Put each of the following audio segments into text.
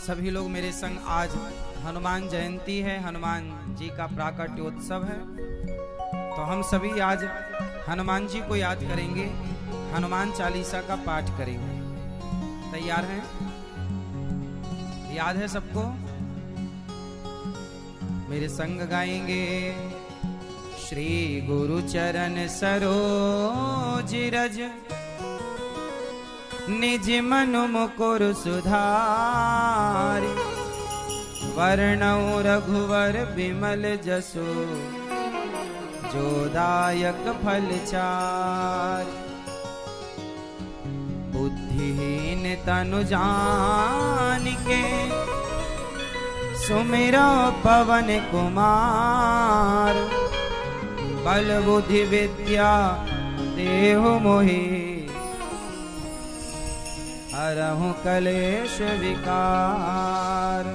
सभी लोग मेरे संग आज हनुमान जयंती है, हनुमान जी का प्राकट्योत्सव है, तो हम सभी आज हनुमान जी को याद करेंगे, हनुमान चालीसा का पाठ करेंगे। तैयार हैं? याद है सबको? मेरे संग गाएंगे। श्री गुरु चरण सरोज रज निज मनु मुकुर सुधारि, वर्णौ रघुवर बिमल जसु, जो दायक फल चारि। बुद्धिहीन तनु जानिके, सुमिरो पवन कुमार। बल बुद्धि विद्या देहु मोहि, हरहु कलेश विकार।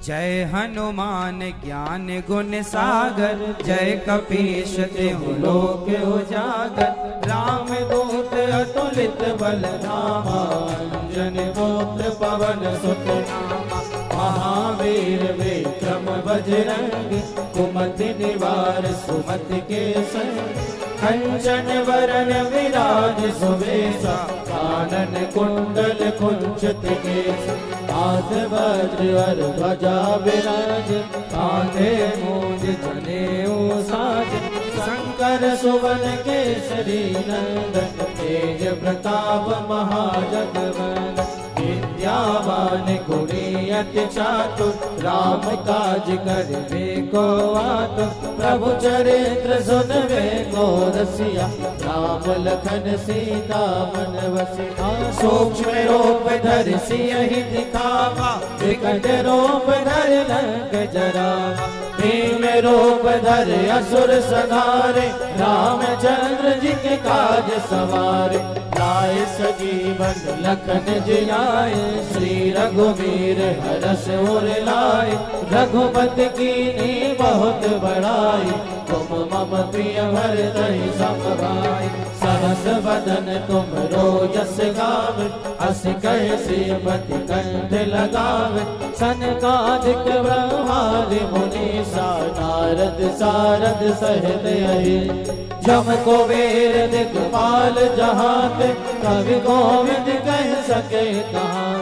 जय हनुमान ज्ञान गुण सागर, जय कपीश तिहु लोक उजागर। राम दूत अतुलित बल धामा, अंजनी पुत्र पवन सुत नामा। महावीर विक्रम बजरंगी, कुमति निवार सुमति के संग। कंचन वरण विराज सुवेशा, कानन कुंडल कुंचित केश। हाथ वज्र और ध्वजा विराज, कांधे मूंज जनेऊ साज। शंकर सुवन केसरी नंदन, तेज प्रताप महाजगवंदन। विद्यावान गुणी अति चातुर, राम काज करबे को आतुर। प्रभु चरित्र सुनबे को रसिया, राम लखन सीता मन बसिया। सूक्ष्म रूप धरि सियहि दिखावा, विकट रूप धरि लंक जरावा। भीम रूप धरि असुर संहारे, रामचंद्र जी के काज सवारे। लाए सजीवन लखन जियाए, श्री रघुवीर हरष उर लाए। रघुपति कीन्ही बहुत बड़ाई, तुम मम प्रिय भरतहि सम भाई। सहस बदन तुम रोजस गावे, हस कहि श्रीमति कंठ लगावे। सनकादिक ब्रह्मादि मुनीसा, नारद सारद सहित अहिर। जम कुबेर दिखपाल जहाते, कवि गोविंद कह सके कहाँ।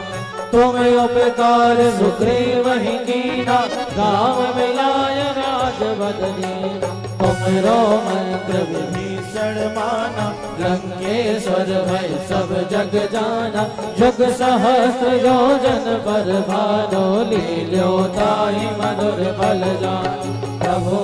तुम उपकार सुग्रीव ही कीना, गाँव मिलाय राजबदनी। तुमरो मंत्र विभीषण माना, लंकेश्वर भय सब जग जाना। जुग सहस्र योजन पर भानो, लील्यो ताहि मधुर फल जान। प्रभु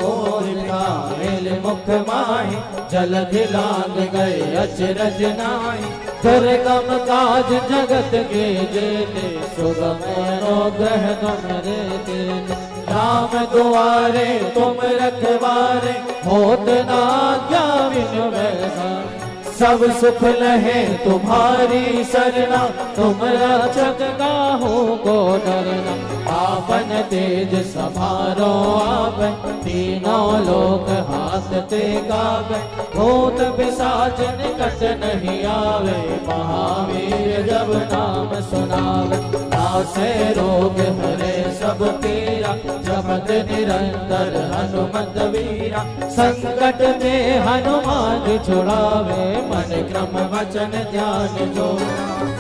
मिल मुख माहि, जलधि लांग गए अचरज नाहि। दुर्गम काज जगत के जेते, सुगम अनुग्रह तुमरे तेते। राम दुआरे तुम रखवारे, होत न आज्ञा बिनु बैसारे। सब सुख लहे तुम्हारी सरना, तुम रक्षक काहू को डरना। आपन तेज समारो आपै, तीनों लोक हाथ ते गावै। भूत पिशाच निकट नहीं आवे, महावीर जब नाम सुनावे। नासे रोग हरे सब पीरा, जपत निरंतर हनुमत वीरा। संकट में हनुमान छुड़ावे, मन क्रम वचन ध्यान जो।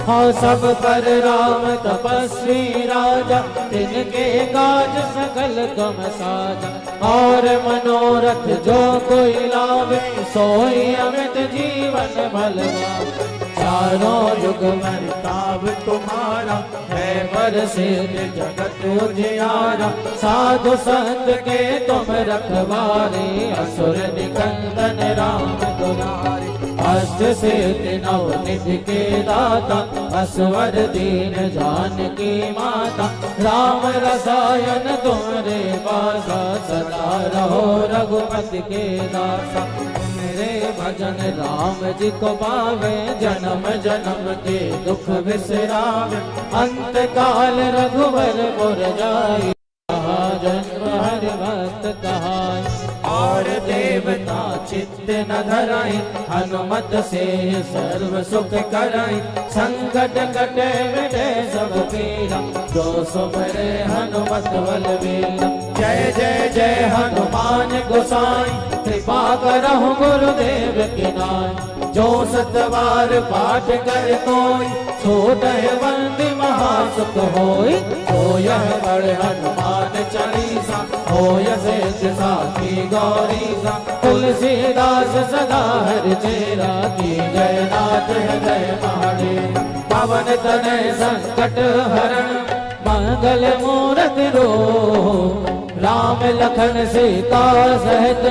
हाँ सब पर राम तपस्वी राजा, तिनके काज सकल तुम साजा। और मनोरथ जो कोई लावे, सोई अमित जीवन बल पावे। चारों युग वर्ताव तुम्हारा, है प्रसिद्ध जगत उजियारा। साधु संत के तुम रखवारे, असुर निकंदन राम दुलारे। अष्ट सिद्धि नव निधि के दाता, असवर दीन जानकी माता। राम रसायन तुम्हारे पासा, सदा रहो रघुपति के दासा। मेरे भजन राम जी को पावे, जन्म जन्म के दुख बिसरावे। अंत काल रघुवर पुर जाई, जन्म हरि भक्त कहाई। और देवता चित्त न धराई, हनुमत से सर्व सुख कराई। संकट कटे मिटे सब पीरा, जो सुमरे हनुमत बलवीरा। जय जय जय हनुमान गोसाई, कृपा करहु गुरुदेव की नाई। जो सतवार पाठ कर कोई, छोटहि बंदी महासुख होई। तो यह बड़ हनुमान चालीसा, होय सिद्ध साखी गौरीसा। तुलसीदास सदा हरि चेरा, की जय नाथ हृदय महादेव। पवन तनय संकट हरण, मंगल मूरति रूप। राम लखन सीता सहित,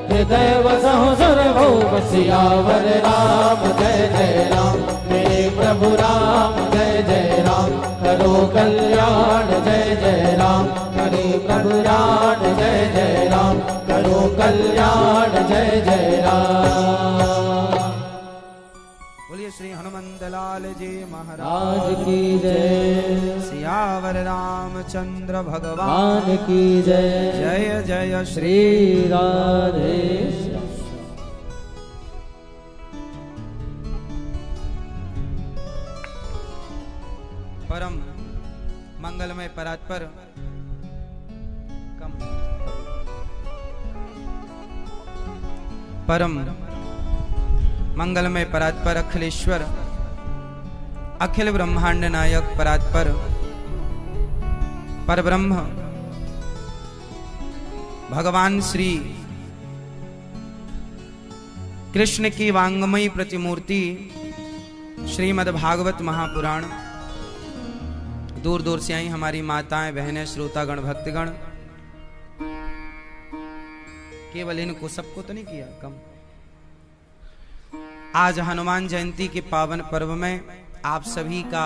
हृदय वसहु सर्वभौम। सियावर राम जय जय राम, मेरे प्रभु राम जय जय राम। करो कल्याण जय जय राम, करे प्रभु राम जय जय राम। करो कल्याण जय जय राम। बोलिए श्री हनुमंत लाल जी महाराज राज की जय। सियावर रामचंद्र भगवान की जय। जय जय श्री राधे। परम मंगलमय परात्पर परम मंगलमय परात्पर अखिलेश्वर, अखिल ब्रह्मांड नायक परात्पर परब्रह्म भगवान श्री कृष्ण की वांगमयी प्रतिमूर्ति श्रीमद् भागवत महापुराण। दूर दूर से आई हमारी माताएं, बहनें, श्रोतागण, भक्तगण। केवल इनको सबको तो नहीं किया कम। आज हनुमान जयंती के पावन पर्व में आप सभी का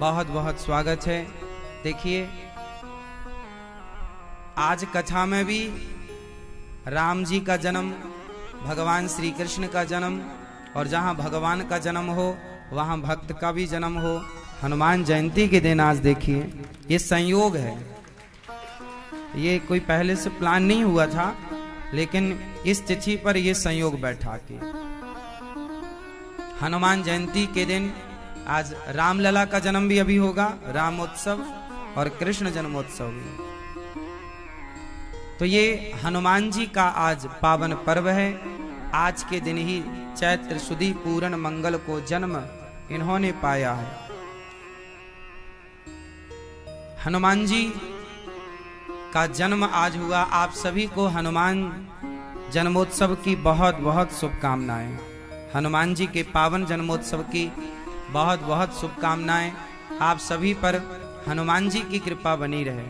बहुत बहुत स्वागत है। देखिए, आज कथा में भी राम जी का जन्म, भगवान श्री कृष्ण का जन्म, और जहां भगवान का जन्म हो वहां भक्त का भी जन्म हो। हनुमान जयंती के दिन आज देखिए, ये संयोग है, ये कोई पहले से प्लान नहीं हुआ था, लेकिन इस तिथि पर ये संयोग बैठा के हनुमान जयंती के दिन आज रामलला का जन्म भी अभी होगा, रामोत्सव, और कृष्ण जन्मोत्सव भी। तो ये हनुमान जी का आज पावन पर्व है। आज के दिन ही चैत्र सुदी पूर्ण मंगल को जन्म इन्होंने पाया है। हनुमान जी का जन्म आज हुआ। आप सभी को हनुमान जन्मोत्सव की बहुत बहुत शुभकामनाएं। हनुमान जी के पावन जन्मोत्सव की बहुत बहुत शुभकामनाएं। आप सभी पर हनुमान जी की कृपा बनी रहे।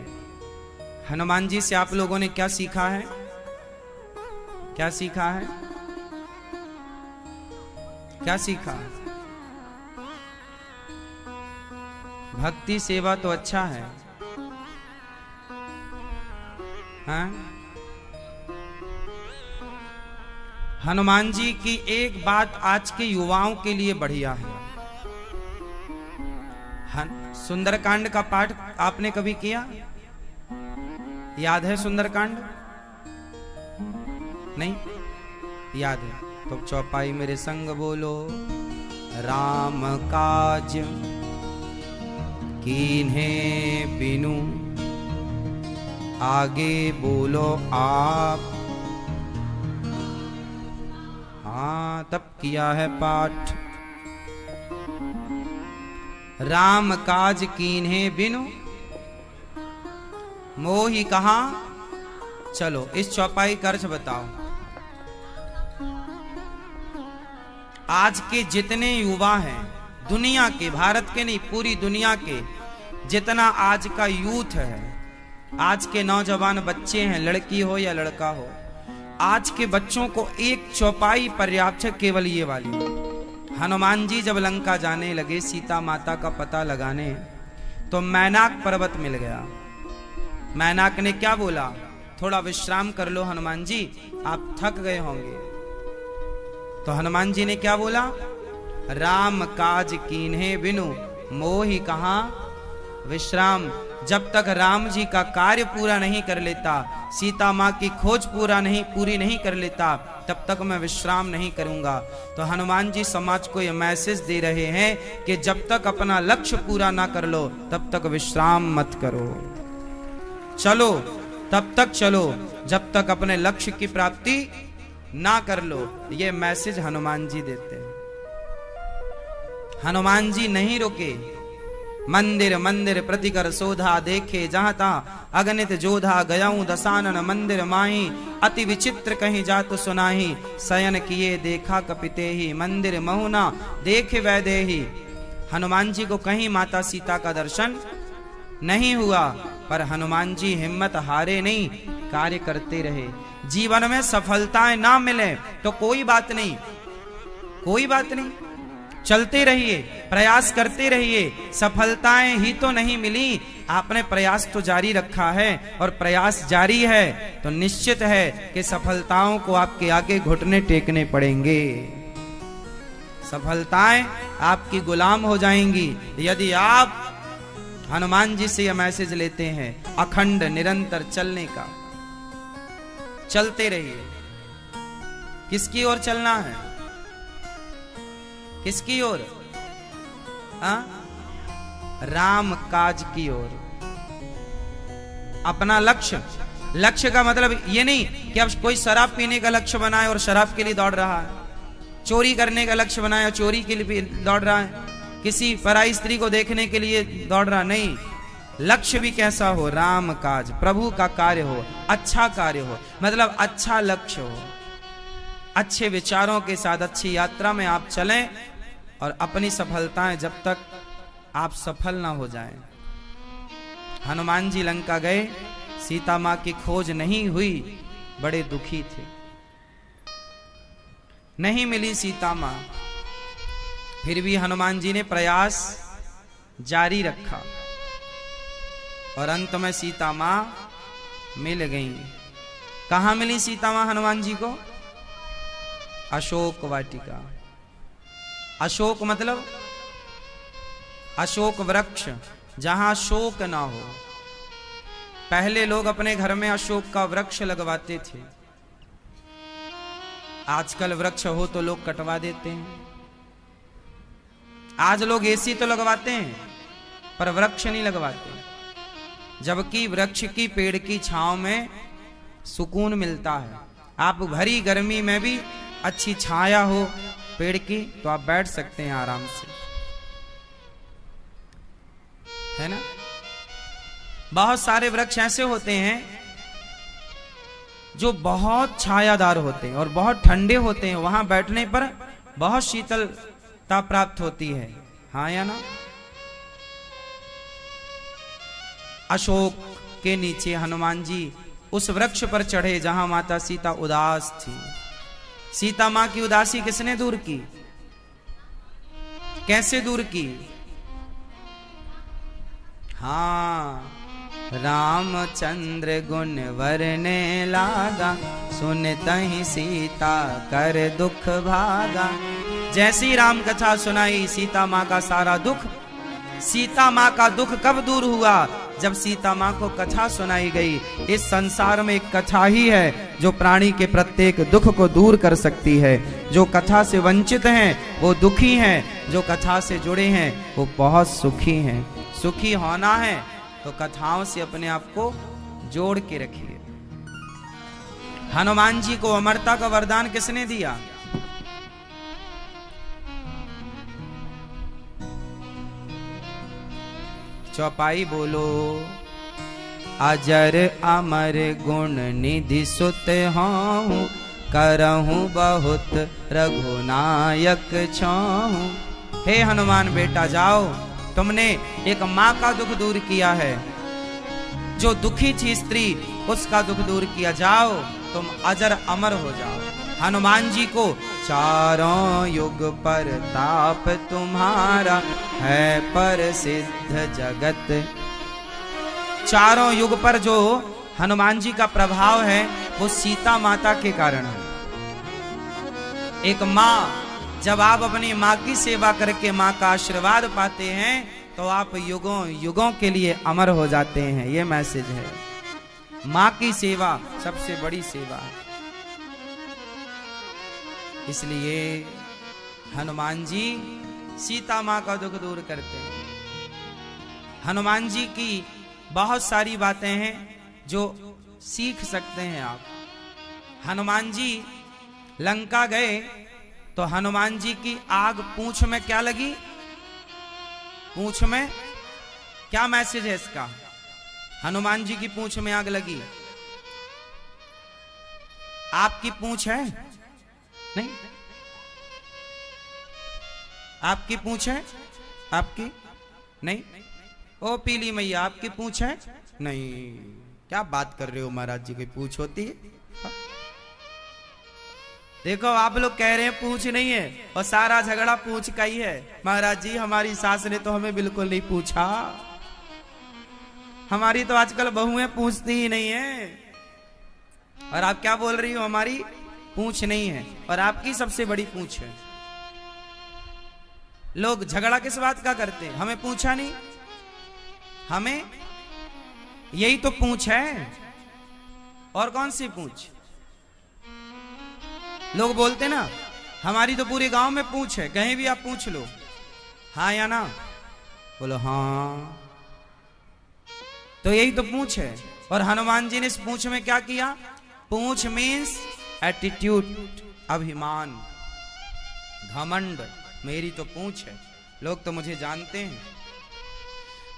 हनुमान जी से आप लोगों ने क्या सीखा है? क्या सीखा है? क्या सीखा? भक्ति सेवा तो अच्छा है, हाँ? हनुमान जी की एक बात आज के युवाओं के लिए बढ़िया है। सुंदरकांड का पाठ आपने कभी किया? याद है सुंदरकांड? नहीं याद है तो चौपाई मेरे संग बोलो। राम काज कीन्हे बिनु, आगे बोलो आप। हाँ, तब किया है पाठ। राम काज कीन्हे बिनु, मोहि कहाँ। चलो इस चौपाई का अर्थ बताओ। आज के जितने युवा हैं, दुनिया के, भारत के नहीं, पूरी दुनिया के जितना आज का यूथ है, आज के नौजवान बच्चे हैं, लड़की हो या लड़का हो, आज के बच्चों को एक चौपाई पर्याप्त है, केवल ये वाली। हनुमान जी जब लंका जाने लगे सीता माता का पता लगाने, तो मैनाक पर्वत मिल गया। मैनाक ने क्या बोला? थोड़ा विश्राम कर लो हनुमान जी, आप थक गए होंगे। तो हनुमान जी ने क्या बोला? राम काज कीन्हे बिनु, मोहि कहाँ विश्राम। जब तक राम जी का कार्य पूरा नहीं कर लेता, सीता माँ की खोज पूरी नहीं कर लेता, तब तक मैं विश्राम नहीं करूंगा। तो हनुमान जी समाज को यह मैसेज दे रहे हैं कि जब तक अपना लक्ष्य पूरा ना कर लो तब तक विश्राम मत करो। चलो तब तक चलो जब तक अपने लक्ष्य की प्राप्ति ना कर लो। ये मैसेज हनुमान जी देते हैं। हनुमान जी नहीं रुके। मंदिर मंदिर प्रतिकर शोधा, देखे जहां तहां अगणित जोधा, गयाऊं दसानन मंदिर माही, अति विचित्र कहीं जातु सुनाही, शयन किए देखा कपिते ही, मंदिर महुना देखे वैदेही। हनुमान जी को कहीं माता सीता का दर्शन नहीं हुआ, पर हनुमान जी हिम्मत हारे नहीं, कार्य करते रहे। जीवन में सफलताएं ना मिले तो कोई बात नहीं, कोई बात नहीं, चलते रहिए, प्रयास करते रहिए। सफलताएं ही तो नहीं मिली, आपने प्रयास तो जारी रखा है, और प्रयास जारी है तो निश्चित है कि सफलताओं को आपके आगे घुटने टेकने पड़ेंगे। सफलताएं आपकी गुलाम हो जाएंगी यदि आप हनुमान जी से यह मैसेज लेते हैं अखंड निरंतर चलने का। चलते रहिए। किसकी ओर चलना है? किसकी ओर? राम काज की ओर। अपना लक्ष्य, लक्ष्य का मतलब ये नहीं कि अब कोई शराब पीने का लक्ष्य बनाए और शराब के लिए दौड़ रहा है, चोरी करने का लक्ष्य बनाए और चोरी के लिए दौड़ रहा है, किसी पराई स्त्री को देखने के लिए दौड़ रहा नहीं। लक्ष्य भी कैसा हो? राम काज, प्रभु का कार्य हो, अच्छा कार्य हो, मतलब अच्छा लक्ष्य हो। अच्छे विचारों के साथ अच्छी यात्रा में आप चलें और अपनी सफलताएं जब तक आप सफल ना हो जाएं। हनुमान जी लंका गए, सीता मां की खोज नहीं हुई, बड़े दुखी थे, नहीं मिली सीता मां। फिर भी हनुमान जी ने प्रयास जारी रखा और अंत में सीता मां मिल गई। कहां मिली सीता मां हनुमान जी को? अशोक वाटिका। अशोक मतलब अशोक वृक्ष, जहां शोक ना हो। पहले लोग अपने घर में अशोक का वृक्ष लगवाते थे, आजकल वृक्ष हो तो लोग कटवा देते हैं। आज लोग एसी तो लगवाते हैं पर वृक्ष नहीं लगवाते, जबकि वृक्ष की पेड़ की छांव में सुकून मिलता है। आप भरी गर्मी में भी अच्छी छाया हो पेड़ की तो आप बैठ सकते हैं आराम से, है ना। बहुत सारे वृक्ष ऐसे होते हैं जो बहुत छायादार होते हैं और बहुत ठंडे होते हैं, वहां बैठने पर बहुत शीतलता प्राप्त होती है, हाँ या ना। अशोक के नीचे हनुमान जी उस वृक्ष पर चढ़े जहां माता सीता उदास थी। सीता मां की उदासी किसने दूर की? कैसे दूर की? हाँ, रामचंद्र गुण वरने लागा, सुनतहि सीता कर दुख भागा। जैसी राम कथा सुनाई, सीता माँ का सारा दुख, सीता माँ का दुख कब दूर हुआ? जब सीता माँ को कथा सुनाई गई। इस संसार में एक कथा ही है जो प्राणी के प्रत्येक दुख को दूर कर सकती है। जो कथा से वंचित हैं वो दुखी हैं, जो कथा से जुड़े हैं वो बहुत सुखी हैं। सुखी होना है तो कथाओं से अपने आप को जोड़ के रखिए। हनुमान जी को अमरता का वरदान किसने दिया? चौपाई बोलो। अजर अमर गुण निधि सुत हूँ, करहूँ बहुत रघुनायक छाहूँ। हे हनुमान बेटा जाओ, तुमने एक माँ का दुख दूर किया है, जो दुखी थी स्त्री उसका दुख दूर किया। जाओ तुम अजर अमर हो जाओ। हनुमान जी को चारों युग पर ताप तुम्हारा है प्रसिद्ध जगत। चारों युग पर जो हनुमान जी का प्रभाव है वो सीता माता के कारण है। एक माँ, जब आप अपनी माँ की सेवा करके माँ का आशीर्वाद पाते हैं तो आप युगों युगों के लिए अमर हो जाते हैं। ये मैसेज है। माँ की सेवा सबसे बड़ी सेवा है। इसलिए हनुमान जी सीता माँ का दुख दूर करते हैं। हनुमान जी की बहुत सारी बातें हैं जो सीख सकते हैं आप। हनुमान जी लंका गए तो हनुमान जी की आग पूंछ में क्या लगी? पूंछ में क्या मैसेज है इसका? हनुमान जी की पूंछ में आग लगी। आपकी पूंछ है? नहीं। आपकी पूंछ है? आपकी नहीं। ओ पीली मैया, आपकी पूंछ है? नहीं। क्या बात कर रहे हो महाराज जी की पूंछ होती है? देखो आप लोग कह रहे हैं पूंछ नहीं है और सारा झगड़ा पूंछ का ही है। महाराज जी हमारी सास ने तो हमें बिल्कुल नहीं पूछा। हमारी तो आजकल बहुएं पूछती ही नहीं है। और आप क्या बोल रही हो? हमारी पूंछ नहीं है और आपकी सबसे बड़ी पूंछ है। लोग झगड़ा किस बात का करते हैं? हमें पूछा नहीं। हमें यही तो पूंछ है। और कौन सी पूंछ? लोग बोलते ना हमारी तो पूरे गांव में पूंछ है। कहीं भी आप पूछ लो, हाँ या ना, बोलो हाँ। तो यही तो पूंछ है। और हनुमान जी ने इस पूंछ में क्या किया? पूंछ मीन्स एटीट्यूड, अभिमान, घमंड। मेरी तो पूंछ है, लोग तो मुझे जानते हैं।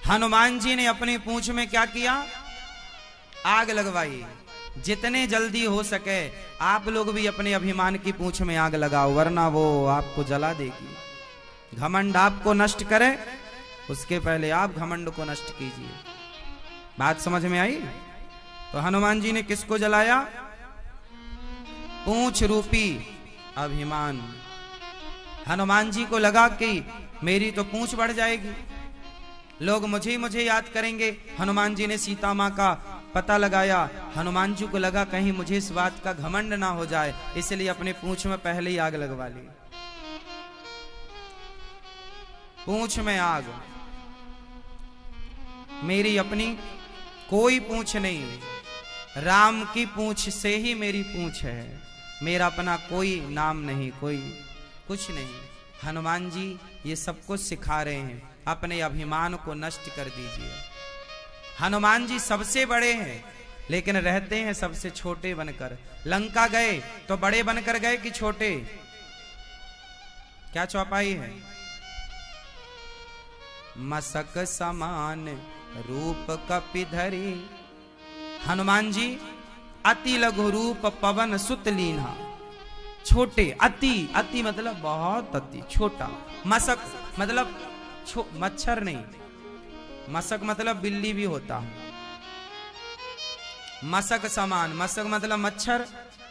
हनुमान जी ने अपनी पूंछ में क्या किया? आग लगवाई। जितने जल्दी हो सके आप लोग भी अपने अभिमान की पूंछ में आग लगाओ, वरना वो आपको जला देगी। घमंड आपको नष्ट करे उसके पहले आप घमंड को नष्ट कीजिए। बात समझ में आई? तो हनुमान जी ने किसको जलाया? पूंछ रूपी अभिमान। हनुमान जी को लगा कि मेरी तो पूंछ बढ़ जाएगी, लोग मुझे याद करेंगे। हनुमान जी ने सीता माँ का पता लगाया। हनुमान जी को लगा कहीं मुझे इस बात का घमंड ना हो जाए, इसलिए अपने पूंछ में पहले ही आग लगवा ली। पूंछ में आग। मेरी अपनी कोई पूंछ नहीं, राम की पूंछ से ही मेरी पूंछ है। मेरा अपना कोई नाम नहीं, कोई कुछ नहीं। हनुमान जी ये सब कुछ सिखा रहे हैं, अपने अभिमान को नष्ट कर दीजिए। हनुमान जी सबसे बड़े हैं लेकिन रहते हैं सबसे छोटे बनकर। लंका गए तो बड़े बनकर गए कि छोटे? क्या चौपाई है? मसक समान रूप कपिधरी। हनुमान जी अति लघु रूप पवन सुत लीन्हा। छोटे, अति, अति मतलब बहुत अति, छोटा। मसक मतलब मच्छर नहीं, मसक मतलब बिल्ली भी होता है। मसक समान, मसक मतलब मच्छर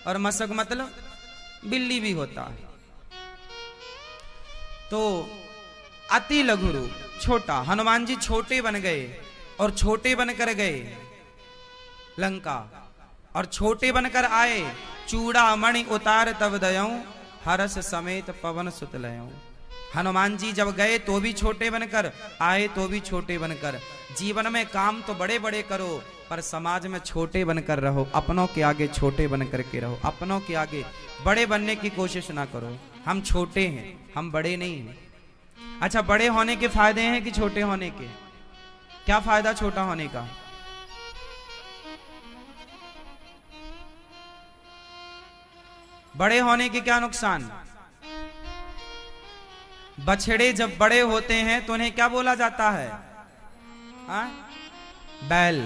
और मसक मतलब बिल्ली भी होता है। तो अति लघु रूप, छोटा। हनुमान जी छोटे बन गए और छोटे बनकर गए लंका, और छोटे बनकर आए। चूड़ा मणि उतार तब दयऊं, हरस समेत पवन सुत लयऊं। हनुमान जी जब गए तो भी छोटे बनकर आए, तो भी छोटे बनकर। जीवन में काम तो बड़े बड़े करो पर समाज में छोटे बनकर रहो। अपनों के आगे छोटे बनकर के रहो, अपनों के आगे बड़े बनने की कोशिश ना करो। हम छोटे हैं, हम बड़े नहीं हैं। अच्छा, बड़े होने के फायदे हैं कि छोटे होने के? क्या फायदा छोटा होने का? बड़े होने के क्या नुकसान? बछड़े जब बड़े होते हैं तो उन्हें क्या बोला जाता है? हाँ? बैल।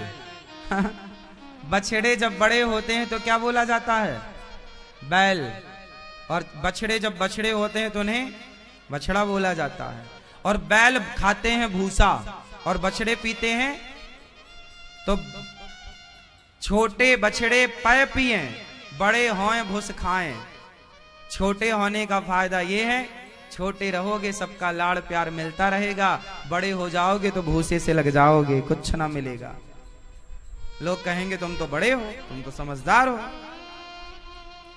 बछड़े जब बड़े होते हैं तो क्या बोला जाता है? बैल। और बछड़े जब बछड़े होते हैं तो उन्हें बछड़ा बोला जाता है। और बैल खाते हैं भूसा और बछड़े पीते हैं, तो छोटे बछड़े पै पिए, बड़े होएं भूस खाएं। छोटे होने का फायदा यह है, छोटे रहोगे सबका लाड़ प्यार मिलता रहेगा। बड़े हो जाओगे तो भूसे से लग जाओगे, कुछ ना मिलेगा। लोग कहेंगे तुम तो बड़े हो, तुम तो समझदार हो,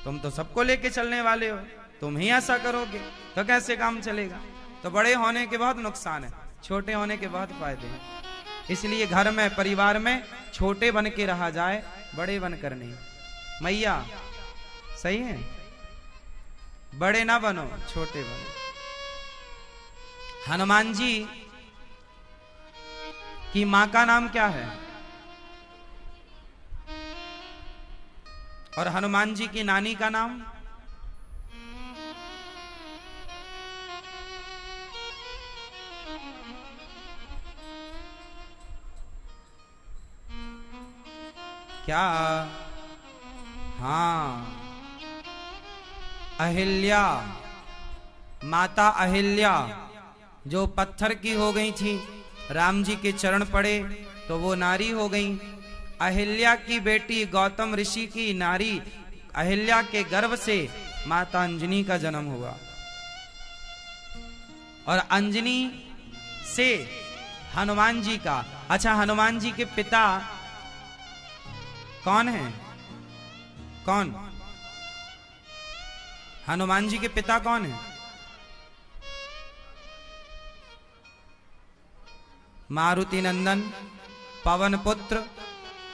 तुम तो सबको लेके चलने वाले हो, तुम ही ऐसा करोगे तो कैसे काम चलेगा? तो बड़े होने के बहुत नुकसान है। छोटे होने के बहुत फायदे हैं। इसलिए घर में परिवार में छोटे बन के रहा जाए, बड़े बन कर नहीं। मैया सही है, बड़े ना बनो, छोटे बनो। हनुमान जी की मां का नाम क्या है? और हनुमान जी की नानी का नाम? क्या? हाँ, अहिल्या, माता अहिल्या, जो पत्थर की हो गई थी, राम जी के चरण पड़े तो वो नारी हो गई। अहिल्या की बेटी गौतम ऋषि की नारी अहिल्या के गर्भ से माता अंजनी का जन्म हुआ, और अंजनी से हनुमान जी का। अच्छा, हनुमान जी के पिता कौन है? कौन? हनुमान जी के पिता कौन है? मारुति नंदन, पवन पुत्र,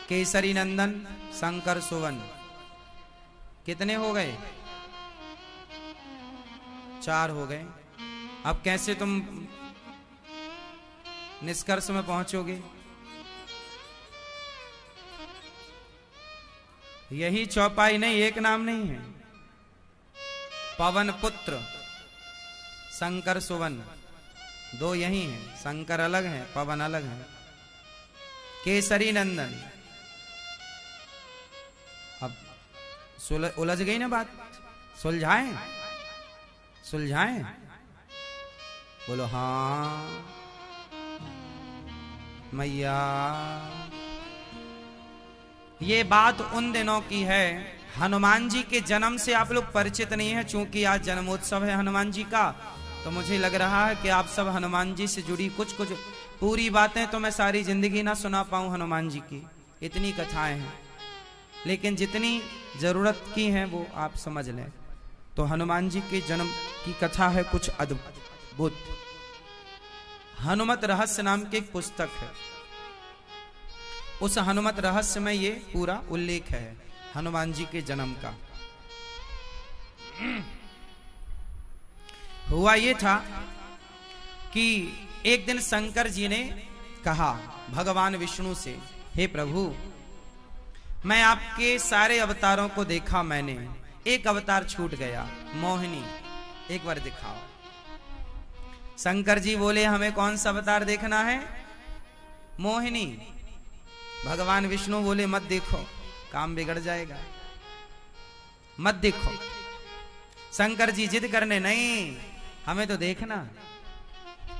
केसरी नंदन, शंकर सुवन। कितने हो गए? 4 हो गए। अब कैसे तुम निष्कर्ष में पहुंचोगे? यही चौपाई नहीं, एक नाम नहीं है। पवन पुत्र, शंकर सुवन, 2 यही हैं। शंकर अलग है, पवन अलग है। केसरी नंदन। अब उलझ गई ना बात? सुलझाएं? सुलझाएं? बोलो हाँ मैया। ये बात उन दिनों की है। हनुमान जी के जन्म से आप लोग परिचित नहीं है, चूंकि आज जन्मोत्सव है हनुमान जी का, तो मुझे लग रहा है कि आप सब हनुमान जी से जुड़ी कुछ कुछ पूरी बातें तो मैं सारी जिंदगी ना सुना पाऊं हनुमान जी की, इतनी कथाएं हैं, लेकिन जितनी जरूरत की हैं वो आप समझ लें। तो हनुमान जी के जन्म की कथा है कुछ अद्भुत। हनुमत रहस्य नाम की एक पुस्तक है, उस हनुमत रहस्य में ये पूरा उल्लेख है हनुमान जी के जन्म का। हुआ ये था कि एक दिन शंकर जी ने कहा भगवान विष्णु से, हे प्रभु, मैं आपके सारे अवतारों को देखा, मैंने एक अवतार छूट गया, मोहिनी, एक बार दिखाओ। शंकर जी बोले, हमें कौन सा अवतार देखना है? मोहिनी। भगवान विष्णु बोले, मत देखो, काम बिगड़ जाएगा, मत देखो। शंकर जी जिद करने, नहीं हमें तो देखना।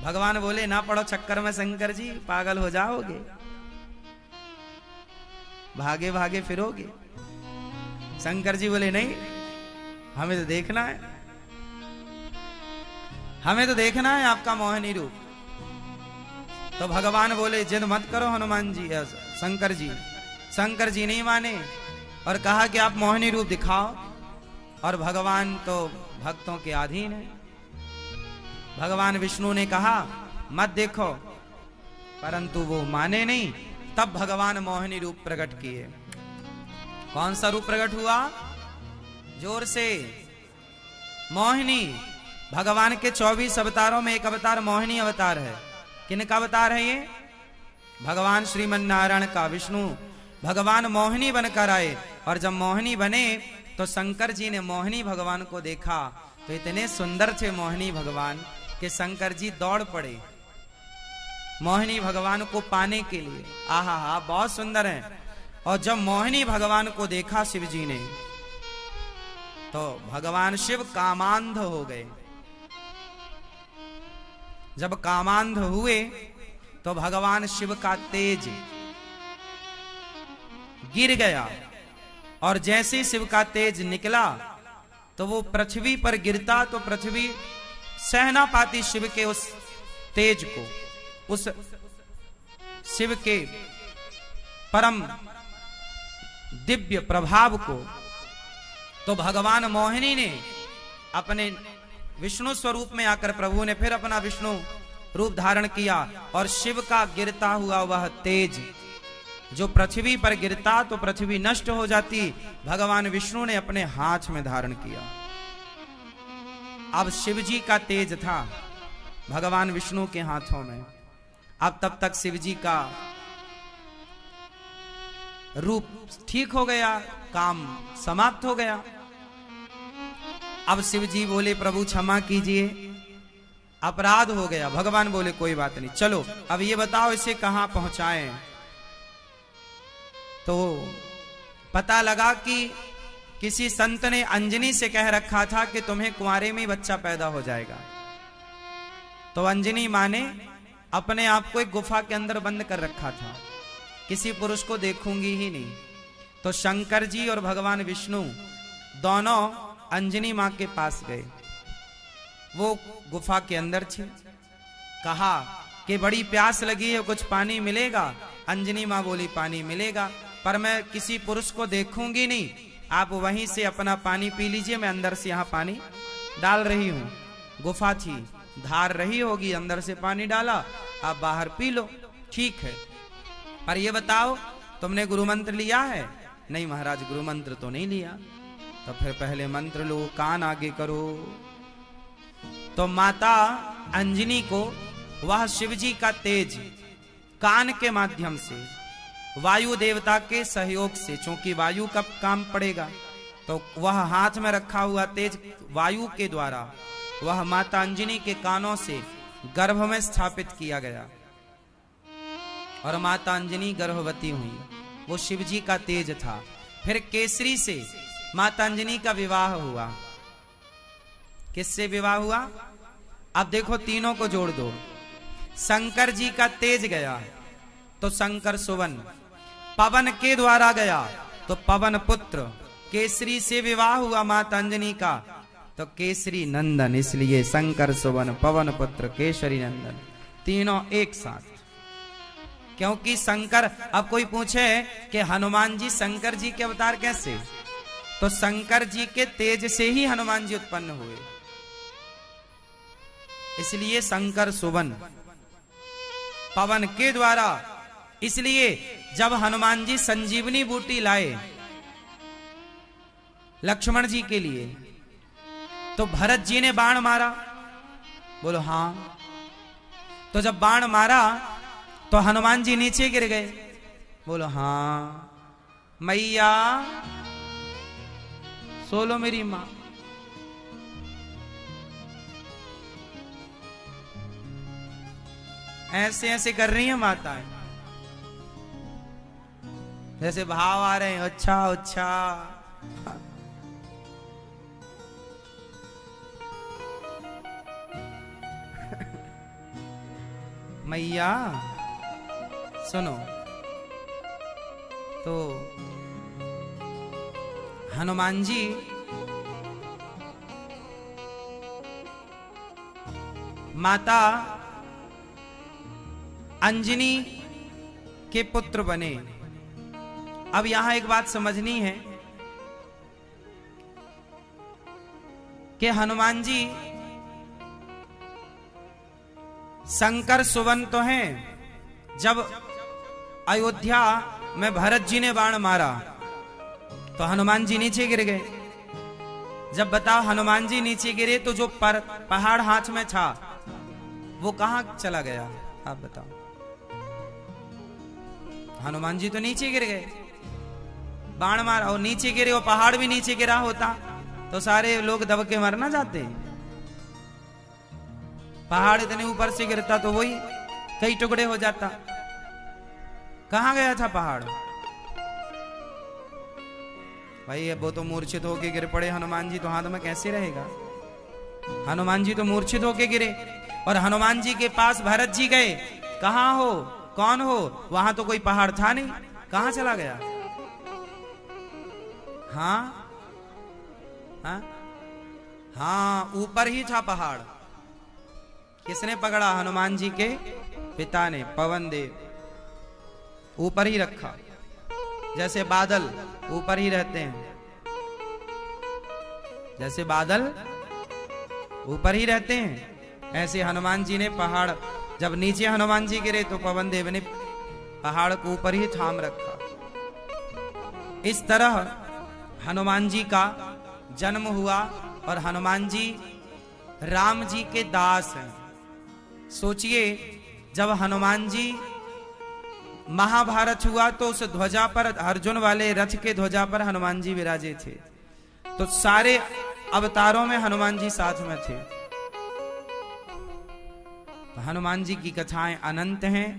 भगवान बोले, ना पड़ो चक्कर में शंकर जी, पागल हो जाओगे, भागे भागे फिरोगे। शंकर जी बोले, नहीं हमें तो देखना है, हमें तो देखना है आपका मोहिनी रूप। तो भगवान बोले, जिद मत करो हनुमान जी, शंकर जी। शंकर जी नहीं माने और कहा कि आप मोहिनी रूप दिखाओ, और भगवान तो भक्तों के अधीन है। भगवान विष्णु ने कहा मत देखो, परंतु वो माने नहीं। तब भगवान मोहिनी रूप प्रकट किए। कौन सा रूप प्रकट हुआ? जोर से, मोहिनी। भगवान के 24 अवतारों में एक अवतार मोहिनी अवतार है। किनका अवतार है ये? भगवान श्रीमन नारायण का। विष्णु भगवान मोहिनी बनकर आए, और जब मोहिनी बने तो शंकर जी ने मोहिनी भगवान को देखा तो इतने सुंदर थे मोहिनी भगवान कि शंकर जी दौड़ पड़े मोहिनी भगवान को पाने के लिए। आहा हा, बहुत सुंदर है। और जब मोहिनी भगवान को देखा शिव जी ने, तो भगवान शिव कामांध हो गए। जब कामांध हुए तो भगवान शिव का तेज गिर गया, और जैसे शिव का तेज निकला तो वो पृथ्वी पर गिरता तो पृथ्वी सह ना पाती शिव के उस तेज को, उस शिव के परम दिव्य प्रभाव को। तो भगवान मोहिनी ने अपने विष्णु स्वरूप में आकर, प्रभु ने फिर अपना विष्णु रूप धारण किया और शिव का गिरता हुआ वह तेज जो पृथ्वी पर गिरता तो पृथ्वी नष्ट हो जाती, भगवान विष्णु ने अपने हाथ में धारण किया। अब शिव जी का तेज था भगवान विष्णु के हाथों में। अब तब तक शिव जी का रूप ठीक हो गया, काम समाप्त हो गया। अब शिव जी बोले प्रभु क्षमा कीजिए, अपराध हो गया। भगवान बोले कोई बात नहीं, चलो अब ये बताओ इसे कहां पहुंचाएं। तो पता लगा कि किसी संत ने अंजनी से कह रखा था कि तुम्हें कुंवारे में बच्चा पैदा हो जाएगा। तो अंजनी मां ने अपने आप को एक गुफा के अंदर बंद कर रखा था, किसी पुरुष को देखूंगी ही नहीं। तो शंकर जी और भगवान विष्णु दोनों अंजनी मां के पास गए। वो गुफा के अंदर थी। कहा कि बड़ी प्यास लगी है, कुछ पानी मिलेगा? अंजनी मां बोली पानी मिलेगा, पर मैं किसी पुरुष को देखूंगी नहीं, आप वहीं से अपना पानी पी लीजिए, मैं अंदर से यहाँ पानी डाल रही हूँ। गुफा थी, धार रही होगी, अंदर से पानी डाला, आप बाहर पी लो, ठीक है। पर ये बताओ तुमने गुरु मंत्र लिया है? नहीं महाराज, गुरु मंत्र तो नहीं लिया। तो फिर पहले मंत्र लो, कान आगे करो। तो माता अंजनी को वह शिवजी का तेज कान के माध्यम से, वायु देवता के सहयोग से, चूंकि वायु का काम पड़ेगा, तो वह हाथ में रखा हुआ तेज वायु के द्वारा वह माता अंजनी के कानों से गर्भ में स्थापित किया गया और माता अंजनी गर्भवती हुई। वो शिवजी का तेज था। फिर केसरी से माता अंजनी का विवाह हुआ। किससे विवाह हुआ? अब देखो तीनों को जोड़ दो। शंकर जी का तेज गया तो शंकर सुवन, पवन के द्वारा गया तो पवन पुत्र, केसरी से विवाह हुआ माता अंजनी का तो केसरी नंदन, इसलिए शंकर सुवन पवन पुत्र केसरी नंदन, तीनों एक साथ। क्योंकि शंकर, अब कोई पूछे कि हनुमान जी शंकर जी के अवतार कैसे, तो शंकर जी के तेज से ही हनुमान जी उत्पन्न हुए, इसलिए शंकर सुवन पवन के द्वारा। इसलिए जब हनुमान जी संजीवनी बूटी लाए लक्ष्मण जी के लिए, तो भरत जी ने बाण मारा, बोलो हां। तो जब बाण मारा तो हनुमान जी नीचे गिर गए, बोलो हां। मैया सोलो मेरी मां। ऐसे ऐसे कर रही है माताएं, जैसे भाव आ रहे हैं, अच्छा अच्छा। मैया सुनो। तो हनुमान जी माता अंजनी के पुत्र बने। अब यहां एक बात समझनी है कि हनुमान जी शंकर सुवन तो हैं। जब अयोध्या में भरत जी ने बाण मारा तो हनुमान जी नीचे गिर गए। जब बताओ हनुमान जी नीचे गिरे तो जो पहाड़ हाथ में था वो कहां चला गया? आप बताओ। हनुमान जी तो नीचे गिर गए, बाण मारा और नीचे गिरे, और पहाड़ भी नीचे गिरा होता तो सारे लोग दब के मर ना जाते। पहाड़ इतने ऊपर से गिरता तो वही कई टुकड़े हो जाता। कहां गया था पहाड़? भाई वो तो मूर्छित होके गिर पड़े हनुमान जी, तो हाथ में कैसे रहेगा? हनुमान जी तो मूर्छित होके गिरे और हनुमान जी के पास भरत जी गए। कहां हो, कौन हो? वहां तो कोई पहाड़ था नहीं, कहां चला गया? हाँ हाँ हाँ, ऊपर ही था पहाड़। किसने पकड़ा? हनुमान जी के पिता ने, पवन देव। ऊपर ही रखा, जैसे बादल ऊपर ही रहते हैं, जैसे बादल ऊपर ही रहते हैं, ऐसे हनुमान जी ने पहाड़ जब नीचे हनुमान जी गिरे तो पवन देव ने पहाड़ को ऊपर ही थाम रखा। इस तरह हनुमान जी का जन्म हुआ और हनुमान जी राम जी के दास हैं। सोचिए, जब हनुमान जी महाभारत हुआ तो उस ध्वजा पर, अर्जुन वाले रथ के ध्वजा पर हनुमान जी विराजे थे। तो सारे अवतारों में हनुमान जी साथ में थे। तो हनुमान जी की कथाएं अनंत हैं।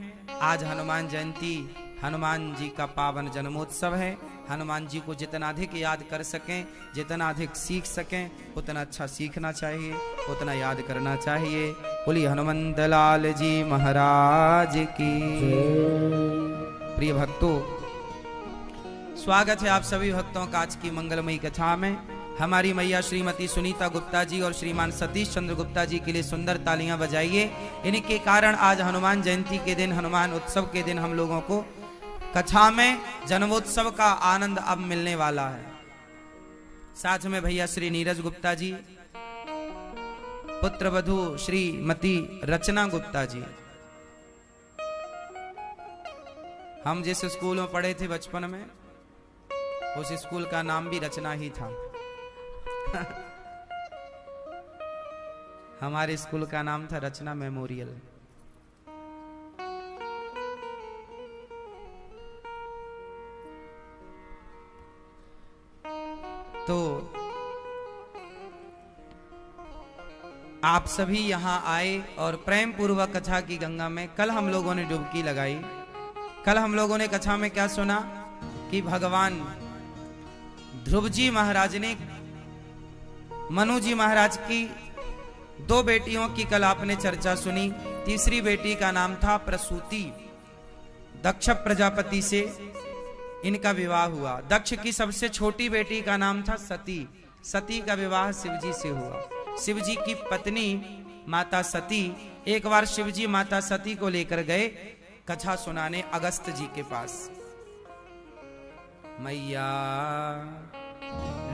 आज हनुमान जयंती, हनुमान जी का पावन जन्मोत्सव है। हनुमान जी को जितना अधिक याद कर सकें, जितना अधिक सीख सकें, उतना अच्छा सीखना चाहिए, उतना याद करना चाहिए। बोलिए हनुमंत लाल जी महाराज की। प्रिय भक्तों, स्वागत है आप सभी भक्तों का आज की मंगलमयी कथा में। हमारी मैया श्रीमती सुनीता गुप्ता जी और श्रीमान सतीश चंद्र गुप्ता जी के लिए सुंदर तालियां बजाइए। इनके कारण आज हनुमान जयंती के दिन, हनुमान उत्सव के दिन हम लोगों को कथा में जन्मोत्सव का आनंद अब मिलने वाला है। साथ में भैया श्री नीरज गुप्ता जी, पुत्र वधू श्रीमती रचना गुप्ता जी। हम जिस स्कूल में पढ़े थे बचपन में, उस स्कूल का नाम भी रचना ही था। हमारे स्कूल का नाम था रचना मेमोरियल। तो आप सभी यहां आए और प्रेम पूर्वक कथा की गंगा में कल हम लोगों ने डुबकी लगाई। कल हम लोगों ने कथा में क्या सुना कि भगवान ध्रुव जी महाराज ने मनु जी महाराज की दो बेटियों की कल आपने चर्चा सुनी। तीसरी बेटी का नाम था प्रसूति। दक्ष प्रजापति से इनका विवाह हुआ। दक्ष की सबसे छोटी बेटी का नाम था सती। सती का विवाह शिवजी से हुआ। शिवजी की पत्नी माता सती, एक बार शिवजी माता सती को लेकर गए कथा सुनाने अगस्त जी के पास। मैया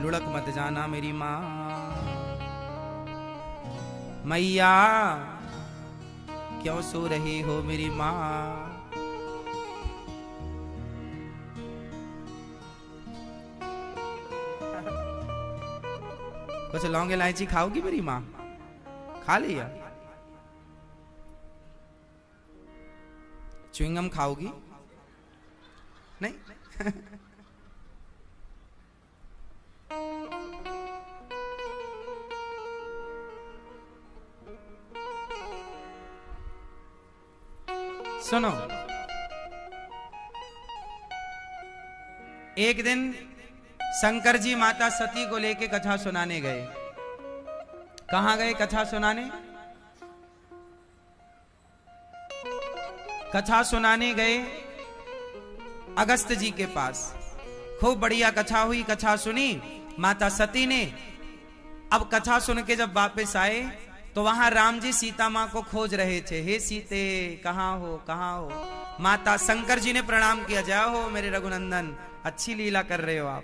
लुढ़क मत जाना मेरी माँ, मैया क्यों सो रही हो मेरी माँ। कुछ लौंग इलायची खाओगी मेरी माँ? खा लिया। च्युइंगम खाओगी? नहीं। सुनो, एक दिन शंकर जी माता सती को लेके कथा सुनाने गए। कहां गए कथा सुनाने? कथा सुनाने गए अगस्त जी के पास। खूब बढ़िया कथा हुई, कथा सुनी माता सती ने। अब कथा सुन के जब वापस आए तो वहां राम जी सीता मां को खोज रहे थे। हे सीते कहां हो, कहां हो। माता शंकर जी ने प्रणाम किया, जय हो मेरे रघुनंदन, अच्छी लीला कर रहे हो आप।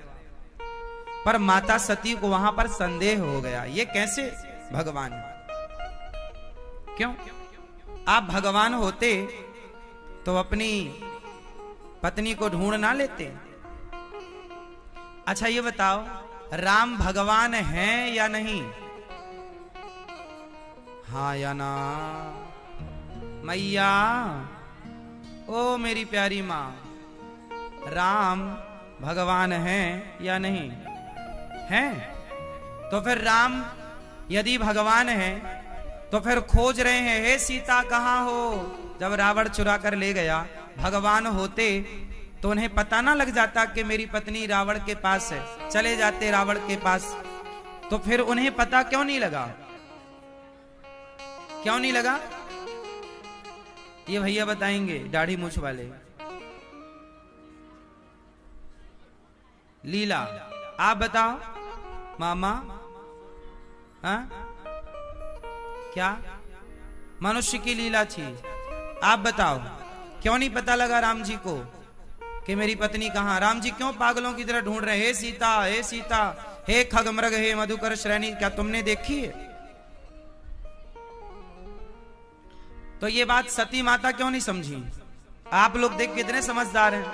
पर माता सती को वहां पर संदेह हो गया, ये कैसे भगवान? क्यों? आप भगवान होते तो अपनी पत्नी को ढूंढ ना लेते? अच्छा ये बताओ, राम भगवान हैं या नहीं? हाँ या ना? मैया, ओ मेरी प्यारी माँ, राम भगवान हैं या नहीं? हैं। तो फिर राम यदि भगवान हैं तो फिर खोज रहे हैं, हे सीता कहाँ हो? जब रावण चुरा कर ले गया, भगवान होते तो उन्हें पता ना लग जाता कि मेरी पत्नी रावण के पास है, चले जाते रावण के पास। तो फिर उन्हें पता क्यों नहीं लगा? क्यों नहीं लगा? ये भैया बताएंगे, दाढ़ी मूछ वाले। लीला आप बताओ मामा। हाँ? क्या मनुष्य की लीला थी? आप बताओ, क्यों नहीं पता लगा राम जी को कि मेरी पत्नी कहाँ? राम जी क्यों पागलों की तरह ढूंढ रहे? हे सीता, हे सीता, हे खगमृग, हे मधुकर श्रेणी, क्या तुमने देखी है? तो ये बात सती माता क्यों नहीं समझी? आप लोग देख कितने समझदार हैं,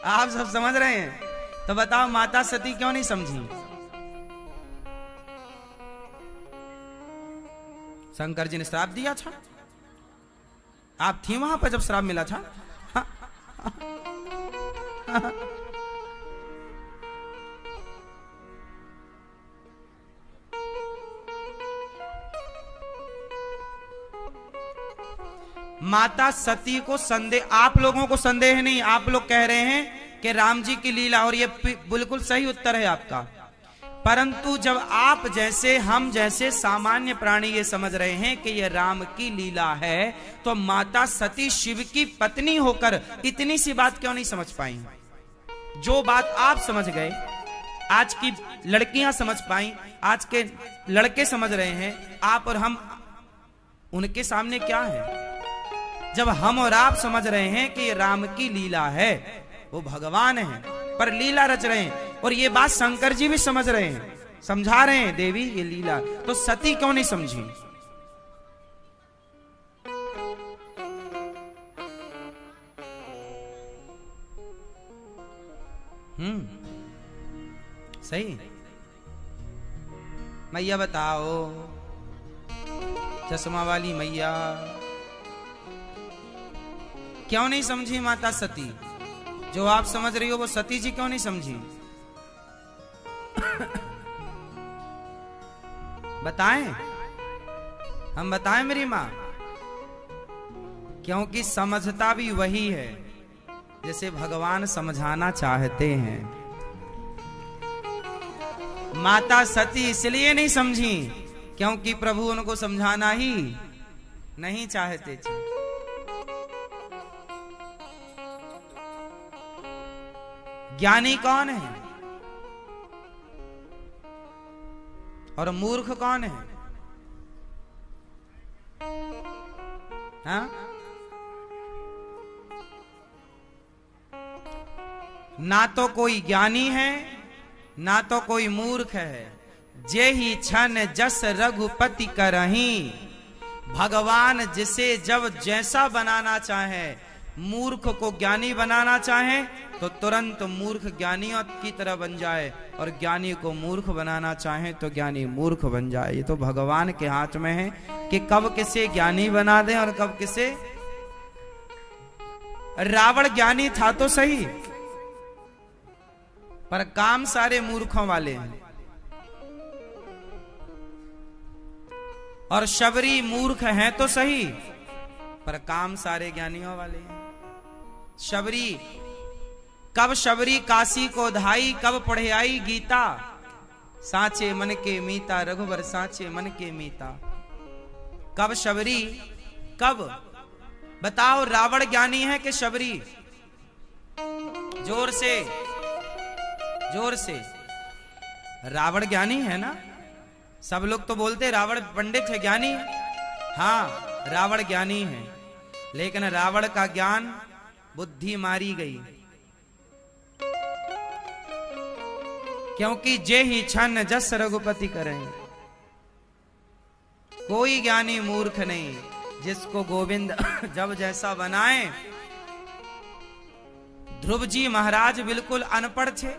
आप सब समझ रहे हैं, तो बताओ माता सती क्यों नहीं समझी? शंकर जी ने श्राप दिया था, आप थी वहां पर जब श्राप मिला था? माता सती को संदेह, आप लोगों को संदेह नहीं, आप लोग कह रहे हैं कि राम जी की लीला, और ये बिल्कुल सही उत्तर है आपका। परंतु जब आप जैसे हम जैसे सामान्य प्राणी ये समझ रहे हैं कि ये राम की लीला है, तो माता सती शिव की पत्नी होकर इतनी सी बात क्यों नहीं समझ पाई? जो बात आप समझ गए, आज की लड़कियां समझ पाई, आज के लड़के समझ रहे हैं, आप और हम उनके सामने क्या है? जब हम और आप समझ रहे हैं कि ये राम की लीला है, वो भगवान है पर लीला रच रहे हैं, और ये बात शंकर जी भी समझ रहे हैं, समझा रहे हैं देवी ये लीला, तो सती क्यों नहीं समझी? सही। मैया बताओ, चश्मा वाली मैया क्यों नहीं समझी माता सती? जो आप समझ रही हो वो सती जी क्यों नहीं समझी? बताएं, हम बताएं मेरी मां? क्योंकि समझता भी वही है जैसे भगवान समझाना चाहते हैं। माता सती इसलिए नहीं समझी क्योंकि प्रभु उनको समझाना ही नहीं चाहते थे। ज्ञानी कौन है और मूर्ख कौन है? हाँ? ना तो कोई ज्ञानी है ना तो कोई मूर्ख है। जे ही छन जस रघुपति करही, भगवान जिसे जब जैसा बनाना चाहे, मूर्ख को ज्ञानी बनाना चाहे तो तुरंत मूर्ख ज्ञानियों की तरह बन जाए, और ज्ञानी को मूर्ख बनाना चाहे तो ज्ञानी मूर्ख बन जाए। ये तो भगवान के हाथ में है कि कब किसे ज्ञानी बना दे और कब किसे। रावण ज्ञानी था तो सही, पर काम सारे मूर्खों वाले हैं, और शबरी मूर्ख हैं तो सही, पर काम सारे ज्ञानियों वाले हैं। शबरी कब शबरी काशी को धाई, कब पढ़े आई गीता, साचे मन के मीता रघुवर साचे मन के मीता। कब शबरी, कब बताओ? रावण ज्ञानी है कि शबरी? जोर से, जोर से। रावण ज्ञानी है ना? सब लोग तो बोलते रावण पंडित है, ज्ञानी है। हाँ, रावण ज्ञानी है, लेकिन रावण का ज्ञान बुद्धि मारी गई, क्योंकि जे ही छन जस रघुपति करें। कोई ज्ञानी मूर्ख नहीं, जिसको गोविंद जब जैसा बनाए। ध्रुव जी महाराज बिल्कुल अनपढ़ थे,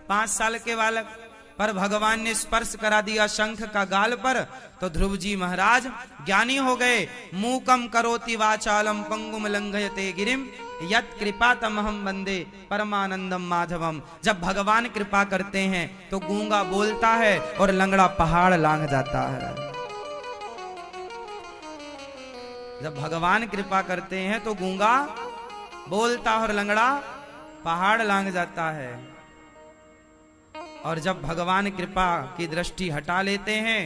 5 साल के बालक, पर भगवान ने स्पर्श करा दिया शंख का गाल पर, तो ध्रुव जी महाराज ज्ञानी हो गए। मूकम करोति वाचालम पंगुम लंघयते गिरिम यत् कृपा तमहम वंदे परमानंदम माधवम। जब भगवान कृपा करते हैं तो गूंगा बोलता है और लंगड़ा पहाड़ लांघ जाता है। जब भगवान कृपा करते हैं तो गूंगा बोलता और लंगड़ा पहाड़ लांघ जाता है, और जब भगवान कृपा की दृष्टि हटा लेते हैं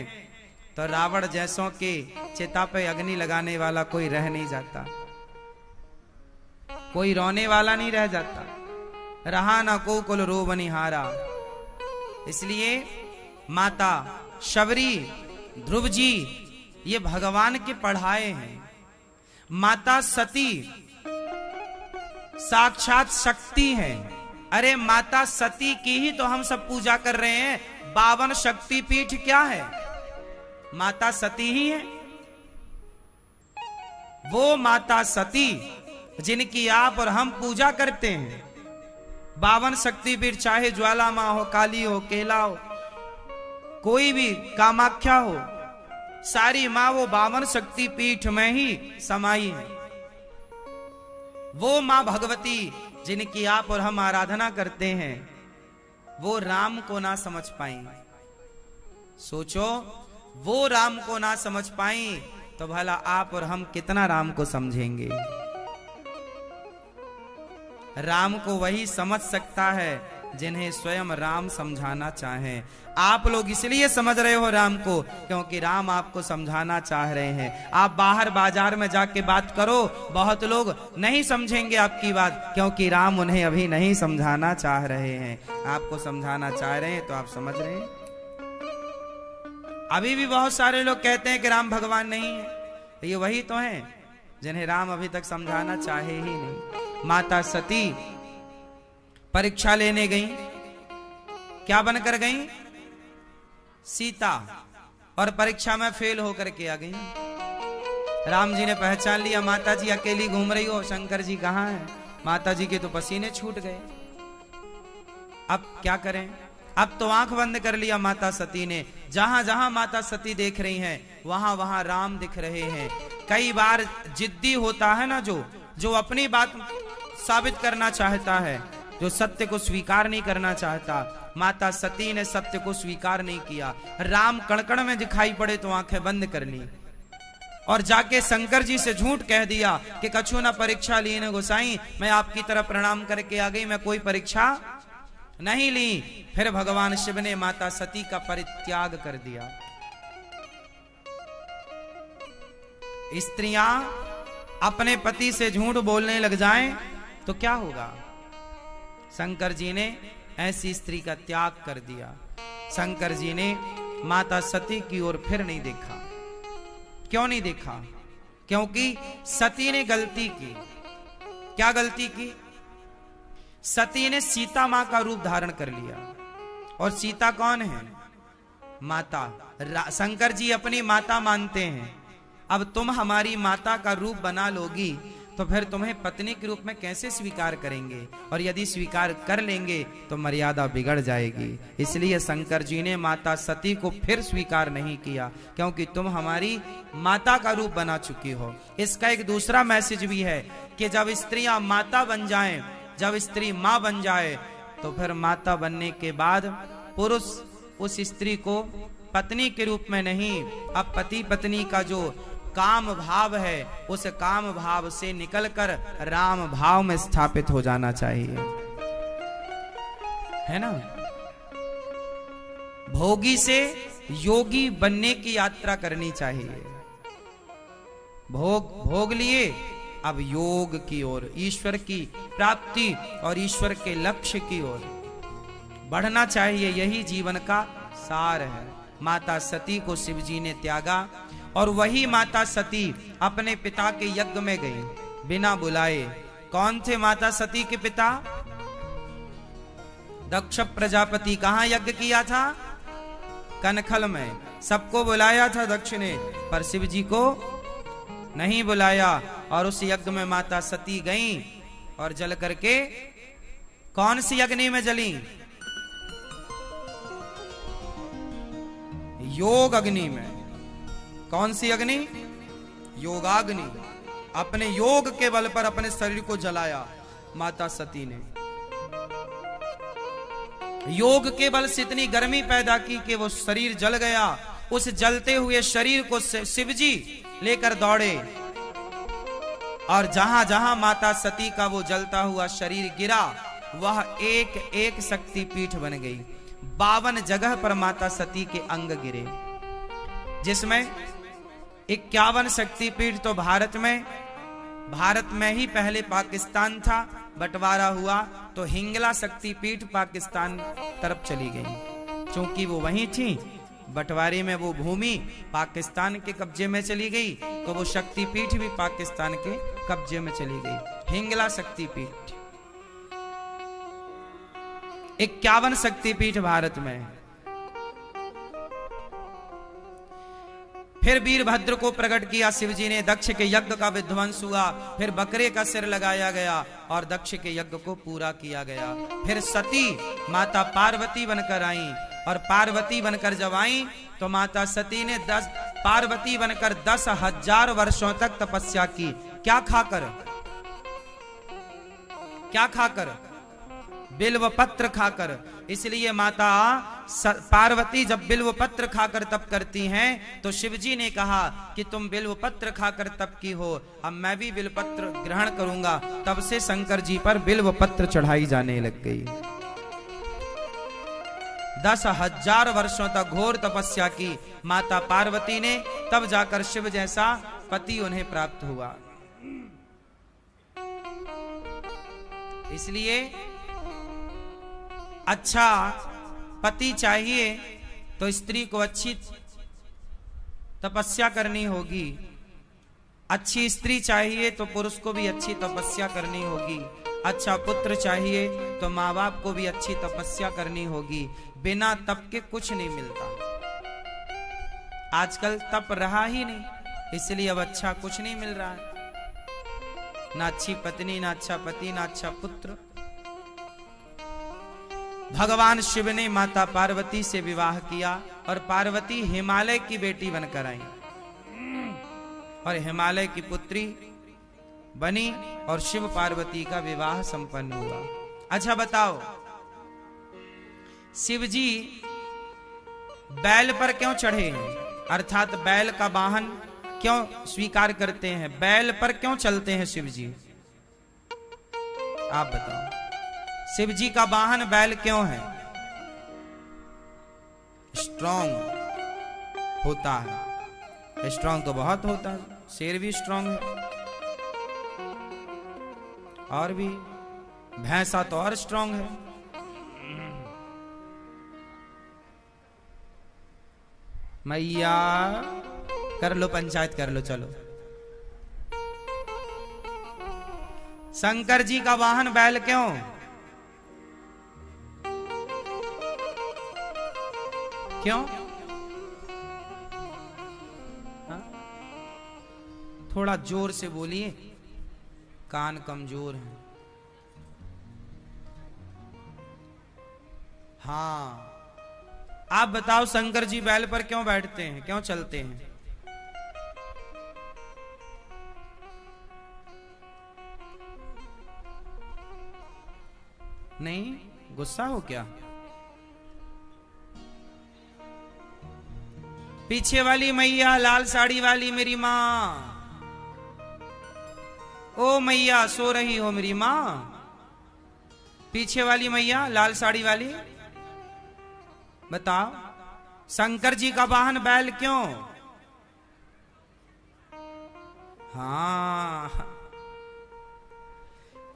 तो रावण जैसों के चिता पे अग्नि लगाने वाला कोई रह नहीं जाता, कोई रोने वाला नहीं रह जाता। रहा ना को कुल रो बनिहारा। इसलिए माता शबरी, ध्रुव जी ये भगवान के पढ़ाए हैं। माता सती साक्षात शक्ति है। अरे माता सती की ही तो हम सब पूजा कर रहे हैं। 52 शक्तिपीठ क्या है? माता सती ही है। वो माता सती जिनकी आप और हम पूजा करते हैं। 52 शक्तिपीठ, चाहे ज्वाला मां हो, काली हो, केला हो, कोई भी, कामाख्या हो, सारी मां वो 52 शक्तिपीठ में ही समाई है। वो मां भगवती जिनकी आप और हम आराधना करते हैं, वो राम को ना समझ पाई। सोचो, वो राम को ना समझ पाई तो भला आप और हम कितना राम को समझेंगे। राम को वही समझ सकता है जिन्हें स्वयं राम समझाना चाहे। आप लोग इसलिए समझ रहे हो राम को क्योंकि राम आपको समझाना चाह रहे हैं। आप बाहर बाजार में जाके बात करो, बहुत लोग नहीं समझेंगे आपकी बात क्योंकि राम उन्हें अभी नहीं समझाना चाह रहे हैं। आपको समझाना चाह रहे हैं तो आप समझ रहे हैं। अभी भी बहुत सारे लोग कहते हैं कि राम भगवान नहीं है, तो ये वही तो हैं जिन्हें राम अभी तक समझाना चाहे ही नहीं। माता सती परीक्षा लेने गई, क्या बनकर गई? सीता, और परीक्षा में फेल होकर के आ गई। राम जी ने पहचान लिया, माता जी अकेली घूम रही हो, शंकर जी कहाँ हैं? माता जी के तो पसीने छूट गए। अब क्या करें? अब तो आंख बंद कर लिया माता सती ने। जहां जहां माता सती देख रही हैं, वहां वहां राम दिख रहे हैं। कई बार जिद्दी होता है ना, जो अपनी बात साबित करना चाहता है, जो सत्य को स्वीकार नहीं करना चाहता। माता सती ने सत्य को स्वीकार नहीं किया। राम कण-कण में दिखाई पड़े तो आंखें बंद कर ली और जाके शंकर जी से झूठ कह दिया कि कछु ना परीक्षा ली न गोसाई, मैं आपकी तरफ प्रणाम करके आ गई, मैं कोई परीक्षा नहीं ली। फिर भगवान शिव ने माता सती का परित्याग कर दिया। स्त्रियां अपने पति से झूठ बोलने लग जाएं तो क्या होगा? शंकर जी ने ऐसी स्त्री का त्याग कर दिया। शंकर जी ने माता सती की ओर फिर नहीं देखा। क्यों नहीं देखा? क्योंकि सती ने गलती की। क्या गलती की? सती ने सीता मां का रूप धारण कर लिया। और सीता कौन है? माता। शंकर जी अपनी माता मानते हैं। अब तुम हमारी माता का रूप बना लोगी तो फिर तुम्हें पत्नी के रूप में कैसे स्वीकार करेंगे? और यदि स्वीकार कर लेंगे तो मर्यादा बिगड़ जाएगी। इसलिए शंकर जी ने माता सती को फिर स्वीकार नहीं किया, क्योंकि तुम हमारी माता का रूप बना चुकी हो। इसका एक दूसरा मैसेज भी है कि जब स्त्रियां माता बन जाएं, जब स्त्री मां बन जाए, तो फिर माता बनने के बाद पुरुष उस स्त्री को पत्नी के रूप में नहीं, अब पति पत्नी का जो काम भाव है, उस काम भाव से निकलकर राम भाव में स्थापित हो जाना चाहिए, है ना? भोगी से योगी बनने की यात्रा करनी चाहिए। भोग लिए, अब योग की ओर, ईश्वर की प्राप्ति और ईश्वर के लक्ष्य की ओर बढ़ना चाहिए। यही जीवन का सार है। माता सती को शिव जी ने त्यागा और वही माता सती अपने पिता के यज्ञ में गई बिना बुलाए। कौन थे माता सती के पिता? दक्ष प्रजापति। कहां यज्ञ किया था? कनखल में। सबको बुलाया था दक्ष ने, पर शिव जी को नहीं बुलाया। और उस यज्ञ में माता सती गई और जल करके कौन सी अग्नि में जली? योग अग्नि में। कौन सी अग्नि? योगाग्नि। अपने योग के बल पर अपने शरीर को जलाया माता सती ने। योग के बल से इतनी गर्मी पैदा की कि वो शरीर जल गया। उस जलते हुए शरीर को शिव जी लेकर दौड़े और जहां जहां माता सती का वो जलता हुआ शरीर गिरा, वह एक एक शक्तिपीठ बन गई। 52 जगह पर माता सती के अंग गिरे, जिसमें 51 शक्तिपीठ तो भारत में ही पहले पाकिस्तान था, बंटवारा हुआ तो हिंगला शक्तिपीठ पाकिस्तान तरफ चली गई। क्योंकि वो वहीं थी, बंटवारे में वो भूमि पाकिस्तान के कब्जे में चली गई, तो वो शक्तिपीठ भी पाकिस्तान के कब्जे में चली गई। हिंगला शक्तिपीठ। 51 शक्तिपीठ भारत में। फिर वीरभद्र को प्रकट किया शिव जी ने, दक्ष के यज्ञ का विध्वंस हुआ, फिर बकरे का सिर लगाया गया और दक्ष के यज्ञ को पूरा किया गया। फिर सती माता पार्वती बनकर आई, और पार्वती बनकर जब आई तो माता सती ने पार्वती बनकर 10,000 वर्षों तक तपस्या की। क्या खाकर? क्या खाकर? बिल्व पत्र खाकर। इसलिए माता पार्वती जब बिल्व पत्र खाकर तप करती हैं तो शिवजी ने कहा कि तुम बिल्व पत्र खाकर तप की हो, अब मैं भी बिल्व पत्र ग्रहण करूंगा। तब से शंकर जी पर बिल्व पत्र चढ़ाई जाने लग गई। 10,000 वर्षों तक घोर तपस्या की माता पार्वती ने, तब जाकर शिव जैसा पति उन्हें प्राप्त हुआ। इसलिए अच्छा पति चाहिए तो स्त्री को अच्छी तपस्या करनी होगी, अच्छी स्त्री चाहिए तो पुरुष को भी अच्छी तपस्या करनी होगी, अच्छा पुत्र चाहिए तो माँ बाप को भी अच्छी तपस्या करनी होगी। बिना तप के कुछ नहीं मिलता। आजकल तप रहा ही नहीं, इसलिए अब अच्छा कुछ नहीं मिल रहा है, ना अच्छी पत्नी, ना अच्छा पति, ना अच्छा पुत्र। भगवान शिव ने माता पार्वती से विवाह किया और पार्वती हिमालय की बेटी बनकर आई और हिमालय की पुत्री बनी और शिव पार्वती का विवाह संपन्न हुआ। अच्छा बताओ, शिव जी बैल पर क्यों चढ़े हैं, अर्थात बैल का वाहन क्यों स्वीकार करते हैं, बैल पर क्यों चलते हैं शिव जी? आप बताओ, शिव जी का वाहन बैल क्यों है? स्ट्रॉन्ग होता है। स्ट्रॉन्ग तो बहुत होता है, शेर भी स्ट्रॉन्ग है, और भी भैंसा तो और स्ट्रॉन्ग है। मैया कर लो, पंचायत कर लो, चलो। शंकर जी का वाहन बैल क्यों? क्यों? हा? थोड़ा जोर से बोलिए, कान कमजोर हैं। हाँ, आप बताओ, शंकर जी बैल पर क्यों बैठते हैं, क्यों चलते हैं? नहीं, गुस्सा हो क्या? पीछे वाली मैया, लाल साड़ी वाली मेरी माँ, ओ मैया सो रही हो मेरी माँ? पीछे वाली मैया, लाल साड़ी वाली, बताओ शंकर जी का वाहन बैल क्यों? हाँ,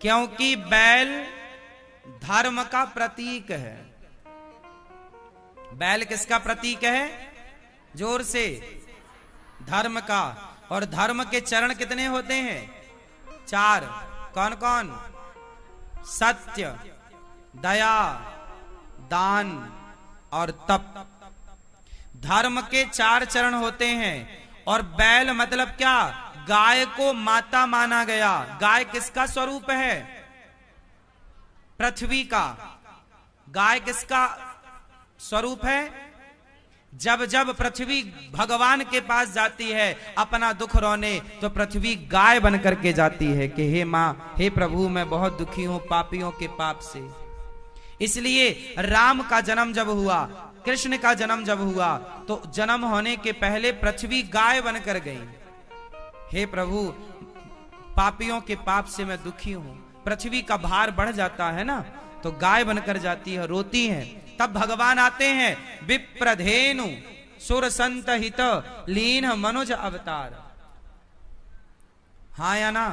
क्योंकि बैल धर्म का प्रतीक है। बैल किसका प्रतीक है? जोर से, धर्म का। और धर्म के चरण कितने होते हैं? 4। कौन कौन? सत्य, दया, दान और तप। धर्म के 4 चरण होते हैं। और बैल मतलब क्या? गाय को माता माना गया। गाय किसका स्वरूप है? पृथ्वी का। गाय किसका स्वरूप है? जब जब पृथ्वी भगवान के पास जाती है अपना दुख रोने, तो पृथ्वी गाय बन करके जाती है कि हे माँ, हे प्रभु, मैं बहुत दुखी हूं पापियों के पाप से। इसलिए राम का जन्म जब हुआ, कृष्ण का जन्म जब हुआ, तो जन्म होने के पहले पृथ्वी गाय बनकर गई। हे प्रभु, पापियों के पाप से मैं दुखी हूं। पृथ्वी का भार बढ़ जाता है ना, तो गाय बनकर जाती है, रोती है। तब भगवान आते हैं, विप्रधेनु सुर संत हित लीन मनुज अवतार। हाँ या ना?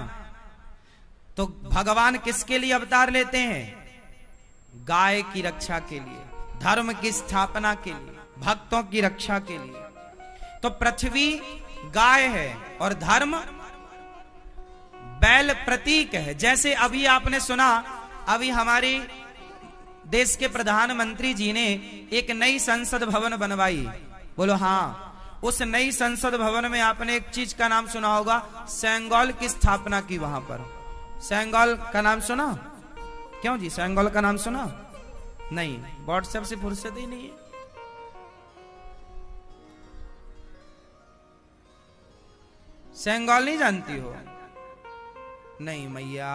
तो भगवान किसके लिए अवतार लेते हैं? गाय की रक्षा के लिए, धर्म की स्थापना के लिए, भक्तों की रक्षा के लिए। तो पृथ्वी गाय है और धर्म बैल प्रतीक है। जैसे अभी आपने सुना, अभी हमारी देश के प्रधानमंत्री जी ने एक नई संसद भवन बनवाई, बोलो हाँ। उस नई संसद भवन में आपने एक चीज का नाम सुना होगा, सेंगोल की स्थापना की वहां पर। सेंगोल का नाम सुना? क्यों जी, सेंगोल का नाम सुना? नहीं, व्हाट्सएप से फुर्सत ही नहीं है। सेंगोल नहीं जानती हो? नहीं मैया,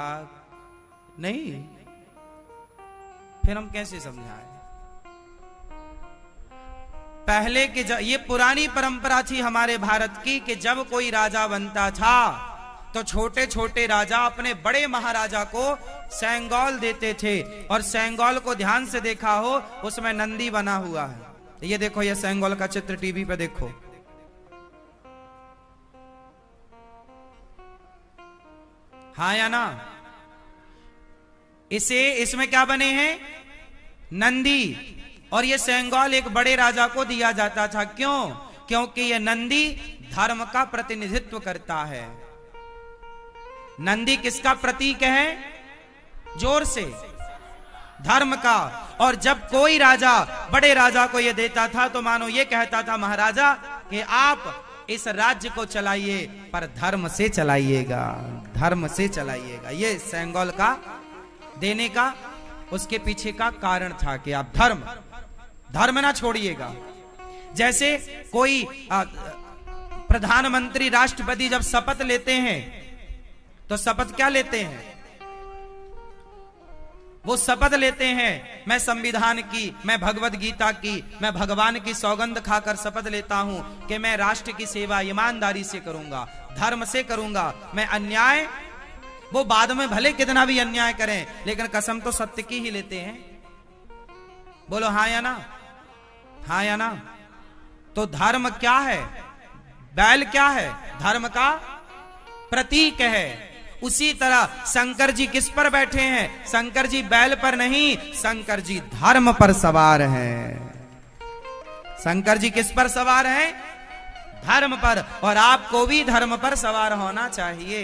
नहीं, फिर हम कैसे समझाएं? पहले के ये पुरानी परंपरा थी हमारे भारत की कि जब कोई राजा बनता था तो छोटे छोटे राजा अपने बड़े महाराजा को सेंगोल देते थे। और सेंगोल को ध्यान से देखा हो, उसमें नंदी बना हुआ है। ये देखो, ये सेंगोल का चित्र टीवी पे देखो। हाँ या ना? इसमें क्या बने हैं? नंदी। और ये सेंगोल एक बड़े राजा को दिया जाता था। क्यों? क्योंकि ये नंदी धर्म का प्रतिनिधित्व करता है। नंदी किसका प्रतीक है? जोर से, धर्म का। और जब कोई राजा बड़े राजा को ये देता था तो मानो ये कहता था महाराजा कि आप इस राज्य को चलाइए पर धर्म से चलाइएगा, धर्म से चलाइएगा। ये सेंगोल का देने का उसके पीछे का कारण था कि आप धर्म ना छोड़िएगा। जैसे कोई प्रधानमंत्री, राष्ट्रपति जब शपथ लेते हैं तो शपथ क्या लेते हैं? वो शपथ लेते हैं, मैं संविधान की, मैं भगवत गीता की, मैं भगवान की सौगंध खाकर शपथ लेता हूं कि मैं राष्ट्र की सेवा ईमानदारी से करूंगा, धर्म से करूंगा। मैं अन्याय, वो बाद में भले कितना भी अन्याय करें लेकिन कसम तो सत्य की ही लेते हैं। बोलो हाँ या ना? हाँ या ना? तो धर्म क्या है? बैल क्या है? धर्म का प्रतीक है। उसी तरह शंकर जी किस पर बैठे हैं? शंकर जी बैल पर नहीं, शंकर जी धर्म पर सवार हैं। शंकर जी किस पर सवार हैं? धर्म पर। और आपको भी धर्म पर सवार होना चाहिए।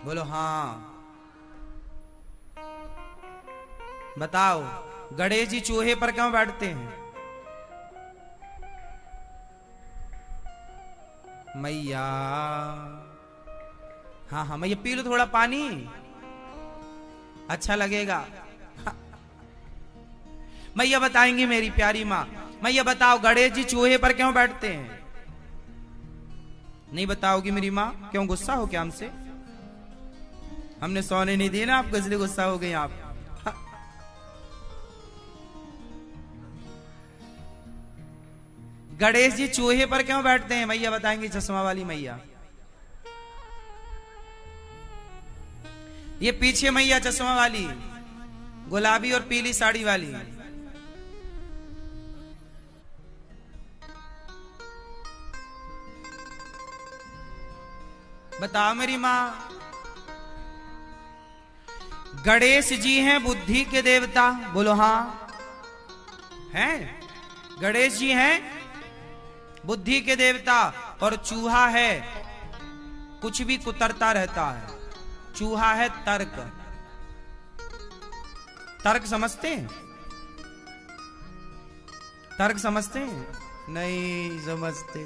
बोलो हाँ। बताओ, गणेश जी चूहे पर क्यों बैठते हैं? मैया, हाँ हाँ मैया, पी लो थोड़ा पानी, अच्छा लगेगा। मैया बताएंगी मेरी प्यारी माँ। मैया बताओ, गणेश जी चूहे पर क्यों बैठते हैं? नहीं बताओगी मेरी माँ? क्यों, गुस्सा हो क्या हमसे? हमने सोने नहीं दी ना आपको, इसलिए गुस्सा हो गई आप। गणेश जी चूहे पर क्यों बैठते हैं? मैया बताएंगी, चश्मा वाली मैया। ये पीछे मैया चश्मा वाली, गुलाबी और पीली साड़ी वाली। बताओ मेरी मां। गणेश जी हैं बुद्धि के देवता। बोलो हाँ, हैं? गणेश जी हैं बुद्धि के देवता। और चूहा है, कुछ भी कुतरता रहता है। चूहा है तर्क। तर्क समझते हैं? तर्क समझते हैं? नहीं समझते।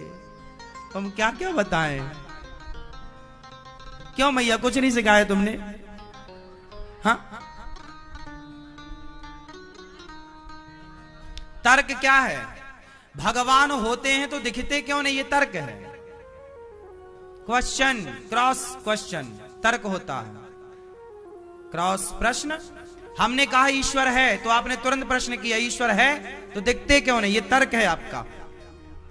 तुम क्या क्या बताएं? क्यों मैया, कुछ नहीं सिखाया तुमने? हाँ, तर्क क्या है? भगवान होते हैं तो दिखते क्यों नहीं? ये तर्क है। क्वेश्चन, क्रॉस क्वेश्चन, तर्क होता है। क्रॉस प्रश्न, हमने कहा ईश्वर है तो आपने तुरंत प्रश्न किया ईश्वर है तो दिखते क्यों नहीं? ये तर्क है आपका।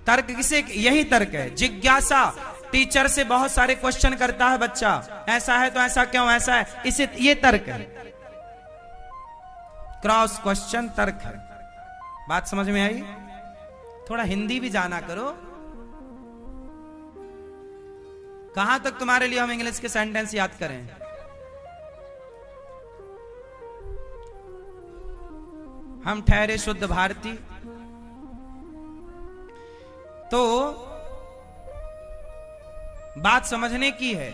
तर्क किसे? यही तर्क है। जिज्ञासा, टीचर से बहुत सारे क्वेश्चन करता है बच्चा, ऐसा है तो ऐसा क्यों, ऐसा है, इसे, ये तर्क है। क्रॉस क्वेश्चन तर्क है। बात समझ में आई? थोड़ा हिंदी भी जाना करो। कहां तक तुम्हारे लिए हम इंग्लिश के सेंटेंस याद करें? हम ठहरे शुद्ध भारतीय। तो बात समझने की है।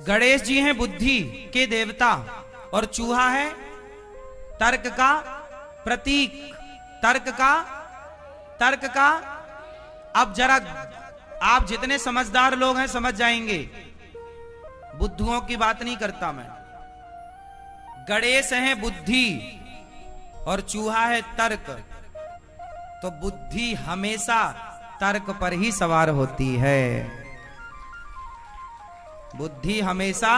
गणेश जी हैं बुद्धि के देवता और चूहा है तर्क का प्रतीक, तर्क का तर्क का। अब जरा आप जितने समझदार लोग हैं समझ जाएंगे, बुद्धुओं की बात नहीं करता मैं। गणेश है बुद्धि और चूहा है तर्क, तो बुद्धि हमेशा तर्क पर ही सवार होती है। बुद्धि हमेशा,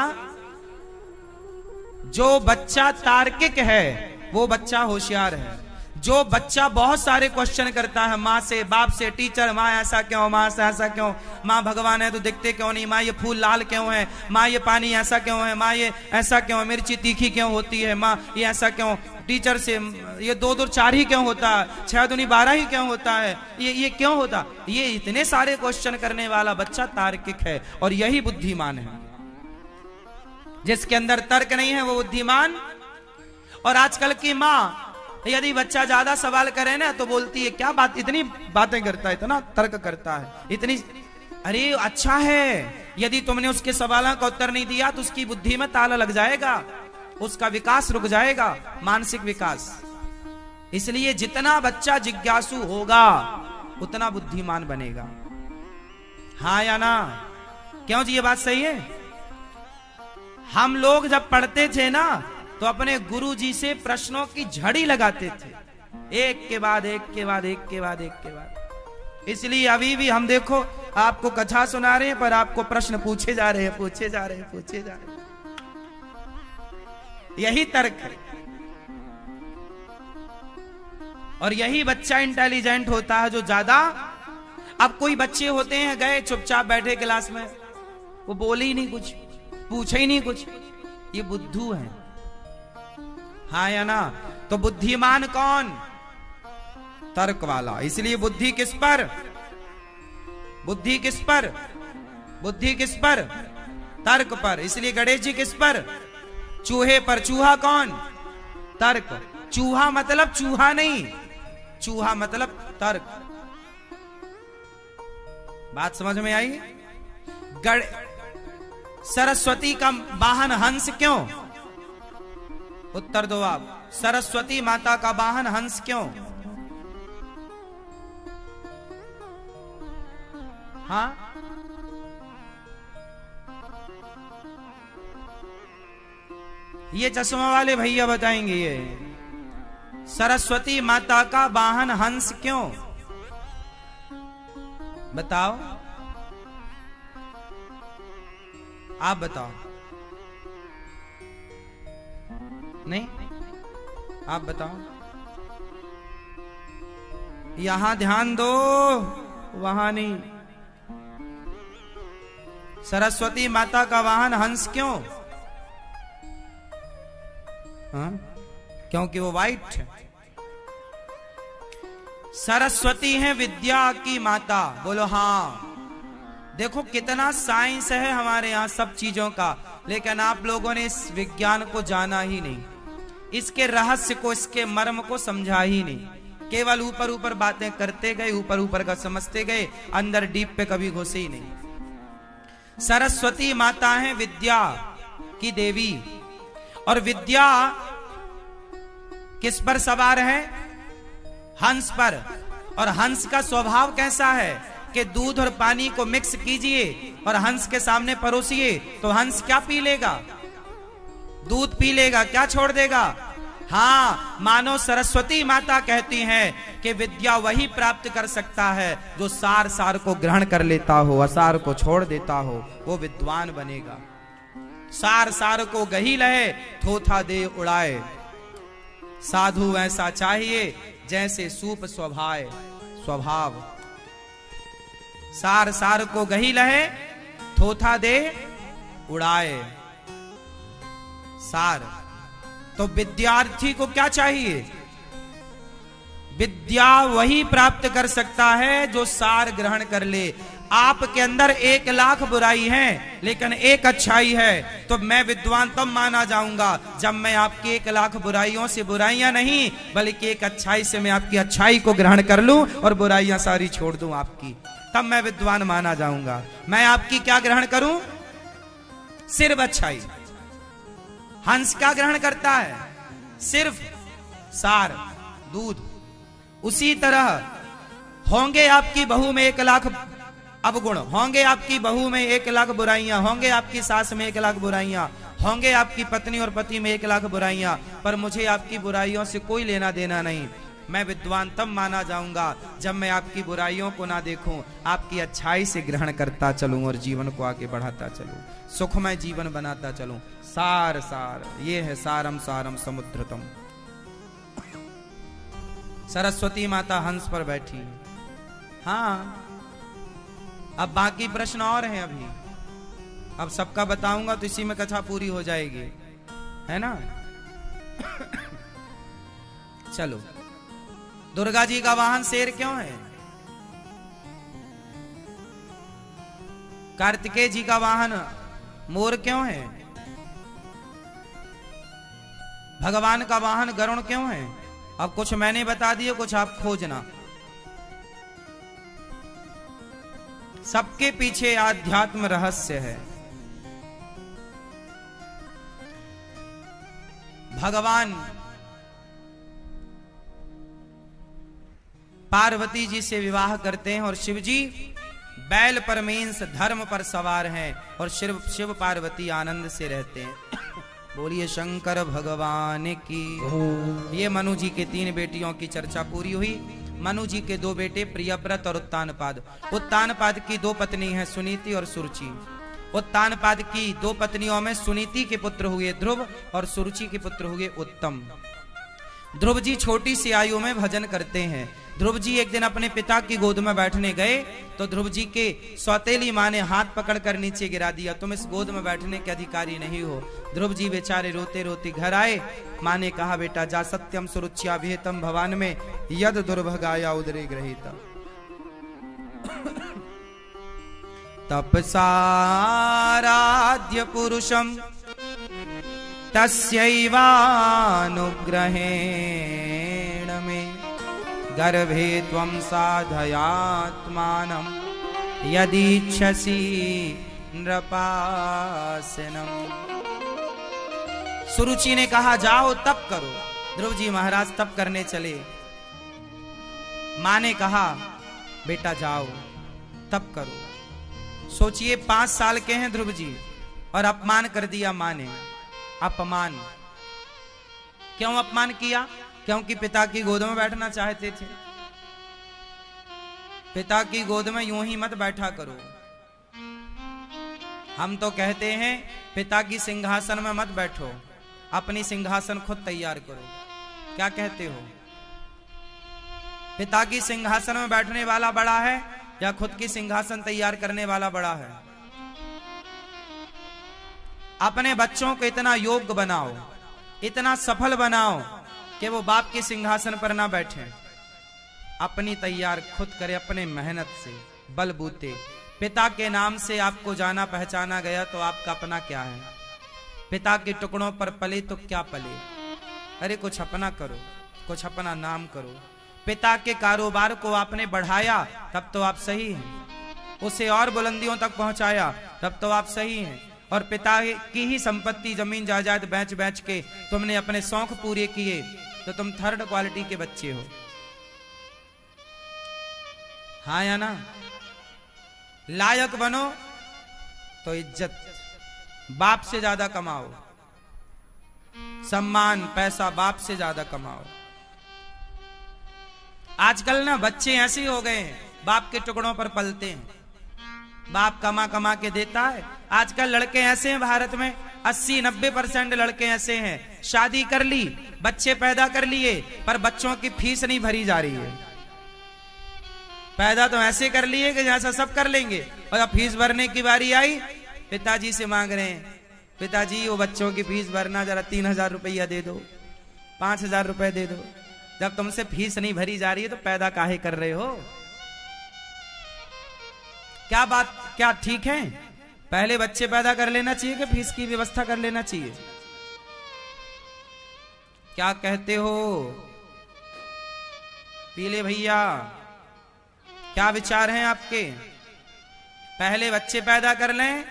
जो बच्चा तार्किक है वो बच्चा होशियार है। जो बच्चा बहुत सारे क्वेश्चन करता है माँ से, बाप से, टीचर, माँ ऐसा क्यों, माँ ऐसा क्यों, माँ भगवान है तो दिखते क्यों नहीं, माँ ये फूल लाल क्यों है, माँ ये पानी ऐसा क्यों है, माँ ये ऐसा क्यों, मिर्ची तीखी क्यों होती है, माँ ये ऐसा क्यों, टीचर से ये 2 2 4 ही क्यों होता है, 6 दूनी 12 ही क्यों होता है, ये क्यों होता, ये इतने सारे क्वेश्चन करने वाला बच्चा तार्किक है और यही बुद्धिमान है। जिसके अंदर तर्क नहीं है वो बुद्धिमान। और आजकल की माँ यदि बच्चा ज्यादा सवाल करे ना तो बोलती है क्या बात, इतनी बातें करता है, इतना तर्क करता है, इतनी, अरे अच्छा है, यदि तुमने उसके सवालों का उत्तर नहीं दिया तो उसकी बुद्धि में ताला लग जाएगा, उसका विकास रुक जाएगा, मानसिक विकास। इसलिए जितना बच्चा जिज्ञासु होगा उतना बुद्धिमान बनेगा। हाँ या ना? क्यों जी, ये बात सही है। हम लोग जब पढ़ते थे ना तो अपने गुरु जी से प्रश्नों की झड़ी लगाते थे, एक के बाद एक के बाद एक के बाद एक के बाद। इसलिए अभी भी हम देखो आपको कथा सुना रहे हैं पर आपको प्रश्न पूछे जा रहे हैं, पूछे जा रहे हैं, पूछे जा रहे हैं। यही तर्क है और यही बच्चा इंटेलिजेंट होता है जो ज्यादा। अब कोई बच्चे होते हैं गए चुपचाप बैठे क्लास में, वो बोले ही नहीं कुछ, पूछे ही नहीं कुछ, ये बुद्धू है। हाँ या ना? तो बुद्धिमान कौन? तर्क वाला। इसलिए बुद्धि किस पर, बुद्धि किस पर, बुद्धि किस पर? तर्क पर। इसलिए गणेश जी किस पर? चूहे पर। चूहा कौन? तर्क। चूहा मतलब चूहा नहीं, चूहा मतलब तर्क। बात समझ में आई? सरस्वती का वाहन हंस क्यों? उत्तर दो आप। सरस्वती माता का वाहन हंस क्यों? हाँ, ये चश्मा वाले भैया बताएंगे। ये सरस्वती माता का वाहन हंस क्यों? बताओ, आप बताओ। नहीं, आप बताओ। यहां ध्यान दो, वहां नहीं। सरस्वती माता का वाहन हंस क्यों? हाँ? क्योंकि वो वाइट है। सरस्वती है विद्या की माता। बोलो हाँ। देखो कितना साइंस है हमारे यहाँ सब चीजों का, लेकिन आप लोगों ने इस विज्ञान को जाना ही नहीं, इसके रहस्य को, इसके मर्म को समझा ही नहीं। केवल ऊपर ऊपर बातें करते गए, ऊपर ऊपर का समझते गए, अंदर डीप पे कभी घुसे ही नहीं। सरस्वती माता है विद्या की देवी, और विद्या किस पर सवार है? हंस पर। और हंस का स्वभाव कैसा है कि दूध और पानी को मिक्स कीजिए और हंस के सामने परोसिए तो हंस क्या पी लेगा? दूध पी लेगा, क्या छोड़ देगा? हाँ, मानो सरस्वती माता कहती हैं कि विद्या वही प्राप्त कर सकता है जो सार सार को ग्रहण कर लेता हो, असार को छोड़ देता हो, वो विद्वान बनेगा। सार सार को गही लहे, थोथा दे उड़ाए, साधु ऐसा चाहिए जैसे सूप स्वभाव। सार सार को गही लहे, थोथा दे उड़ाए। सार तो विद्यार्थी को क्या चाहिए? विद्या वही प्राप्त कर सकता है जो सार ग्रहण कर ले। आपके अंदर 1 लाख बुराई है लेकिन एक अच्छाई है, तो मैं विद्वान तब माना जाऊंगा जब मैं आपकी 1 लाख बुराइयों से बुराइयां नहीं बल्कि एक अच्छाई से मैं आपकी अच्छाई को ग्रहण कर लूं और बुराइयां सारी छोड़ दूं आपकी, तब मैं विद्वान माना जाऊंगा। मैं आपकी क्या ग्रहण करूं? सिर्फ अच्छाई। हंस क्या ग्रहण करता है? सिर्फ सार, दूध। उसी तरह होंगे आपकी बहू में 1 लाख अवगुण, होंगे आपकी बहू में 1 लाख बुराइयां, होंगे आपकी सास में 1 लाख बुराइयां, होंगे आपकी पत्नी और पति में 1 लाख बुराइयां, पर मुझे आपकी बुराइयों से कोई लेना देना नहीं। मैं विद्वान तब माना जाऊंगा जब मैं आपकी बुराइयों को ना देखूं, आपकी अच्छाई से ग्रहण करता चलूं और जीवन को आगे बढ़ाता चलूं, सुखमय जीवन बनाता चलूं। सार सार ये है सारम सारम समुद्रतम। सरस्वती माता हंस पर बैठी। हाँ, अब बाकी प्रश्न और हैं अभी, अब सबका बताऊंगा तो इसी में कथा पूरी हो जाएगी, है ना। चलो, दुर्गा जी का वाहन शेर क्यों है? कार्तिकेय जी का वाहन मोर क्यों है? भगवान का वाहन गरुण क्यों है? अब कुछ मैंने बता दिए, कुछ आप खोजना। सबके पीछे आध्यात्म रहस्य है। भगवान पार्वती जी से विवाह करते हैं और शिव जी बैल पर मींस धर्म पर सवार हैं और शिव पार्वती आनंद से रहते हैं। बोलिए शंकर भगवान की। ये मनु जी के 3 बेटियों की चर्चा पूरी हुई। मनु जी के 2 बेटे प्रियव्रत और उत्तानपाद। उत्तानपाद की 2 पत्नी हैं, सुनीति और सुरुचि। उत्तानपाद की 2 पत्नियों में सुनीति के पुत्र हुए ध्रुव और सुरुचि के पुत्र हुए उत्तम। ध्रुव जी छोटी सी आयु में भजन करते हैं। ध्रुव जी एक दिन अपने पिता की गोद में बैठने गए तो ध्रुव जी के सौतेली माँ ने हाथ पकड़कर नीचे गिरा दिया, तुम इस गोद में बैठने के अधिकारी नहीं हो। ध्रुव जी बेचारे रोते रोते घर आए। माँ ने कहा, बेटा जा सत्यम सुरुच्या विहितम भवान में यद दुर्भगाया उदरे ग्रहीता। तपसाराध्य पुरुषम तस्यैवानुग्रहेण मे गर्भे त्वं साधयात्मानं यदीच्छसि नृपासनम। सुरुचि ने कहा, जाओ तप करो। ध्रुव जी महाराज तप करने चले। माँ ने कहा, बेटा जाओ तप करो। सोचिए 5 साल के हैं ध्रुव जी और अपमान कर दिया माँ ने। अपमान क्यों अपमान किया? क्योंकि पिता की गोद में बैठना चाहते थे। पिता की गोद में यूं ही मत बैठा करो। हम तो कहते हैं पिता की सिंहासन में मत बैठो, अपनी सिंहासन खुद तैयार करो। क्या कहते हो? पिता की सिंहासन में बैठने वाला बड़ा है या खुद की सिंहासन तैयार करने वाला बड़ा है? अपने बच्चों को इतना योग्य बनाओ, इतना सफल बनाओ कि वो बाप के सिंहासन पर ना बैठे, अपनी तैयार खुद करे अपने मेहनत से बलबूते। पिता के नाम से आपको जाना पहचाना गया तो आपका अपना क्या है? पिता के टुकड़ों पर पले तो क्या पले? अरे कुछ अपना करो, कुछ अपना नाम करो। पिता के कारोबार को आपने बढ़ाया तब तो आप सही हैं, उसे और बुलंदियों तक पहुंचाया तब तो आप सही हैं। और पिता की ही संपत्ति जमीन जायदाद बेच बेच के तुमने अपने शौक पूरे किए तो तुम 3rd क्वालिटी के बच्चे हो। हाँ या ना? लायक बनो तो इज्जत बाप से ज्यादा कमाओ, सम्मान पैसा बाप से ज्यादा कमाओ। आजकल ना बच्चे ऐसे हो गए हैं, बाप के टुकड़ों पर पलते हैं, बाप कमा कमा के देता है। आजकल लड़के ऐसे हैं भारत में 80-90% लड़के ऐसे हैं, शादी कर ली, बच्चे पैदा कर लिए, पर बच्चों की फीस नहीं भरी जा रही है। पैदा तो ऐसे कर लिए कि जैसा सब कर लेंगे, और अब फीस भरने की बारी आई, पिताजी से मांग रहे हैं, पिताजी वो बच्चों की फीस भरना, जरा 3000 रुपया दे दो, 5000 रुपए दे दो। जब तुमसे फीस नहीं भरी जा रही है तो पैदा काहे कर रहे हो? क्या बात, क्या ठीक है? पहले बच्चे पैदा कर लेना चाहिए कि फीस की व्यवस्था कर लेना चाहिए? क्या कहते हो पीले भैया, क्या विचार हैं आपके? पहले बच्चे पैदा कर लें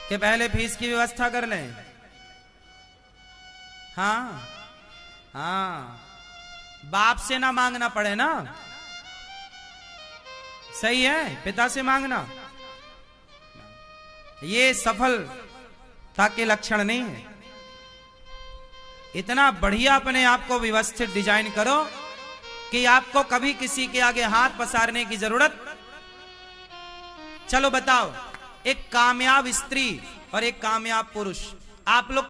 कि पहले फीस की व्यवस्था कर लें? हाँ हाँ, बाप से ना मांगना पड़े ना, सही है, पिता से मांगना ये सफलता के लक्षण नहीं है। इतना बढ़िया अपने आप को व्यवस्थित डिजाइन करो कि आपको कभी किसी के आगे हाथ पसारने की जरूरत। चलो बताओ, एक कामयाब स्त्री और एक कामयाब पुरुष, आप लोग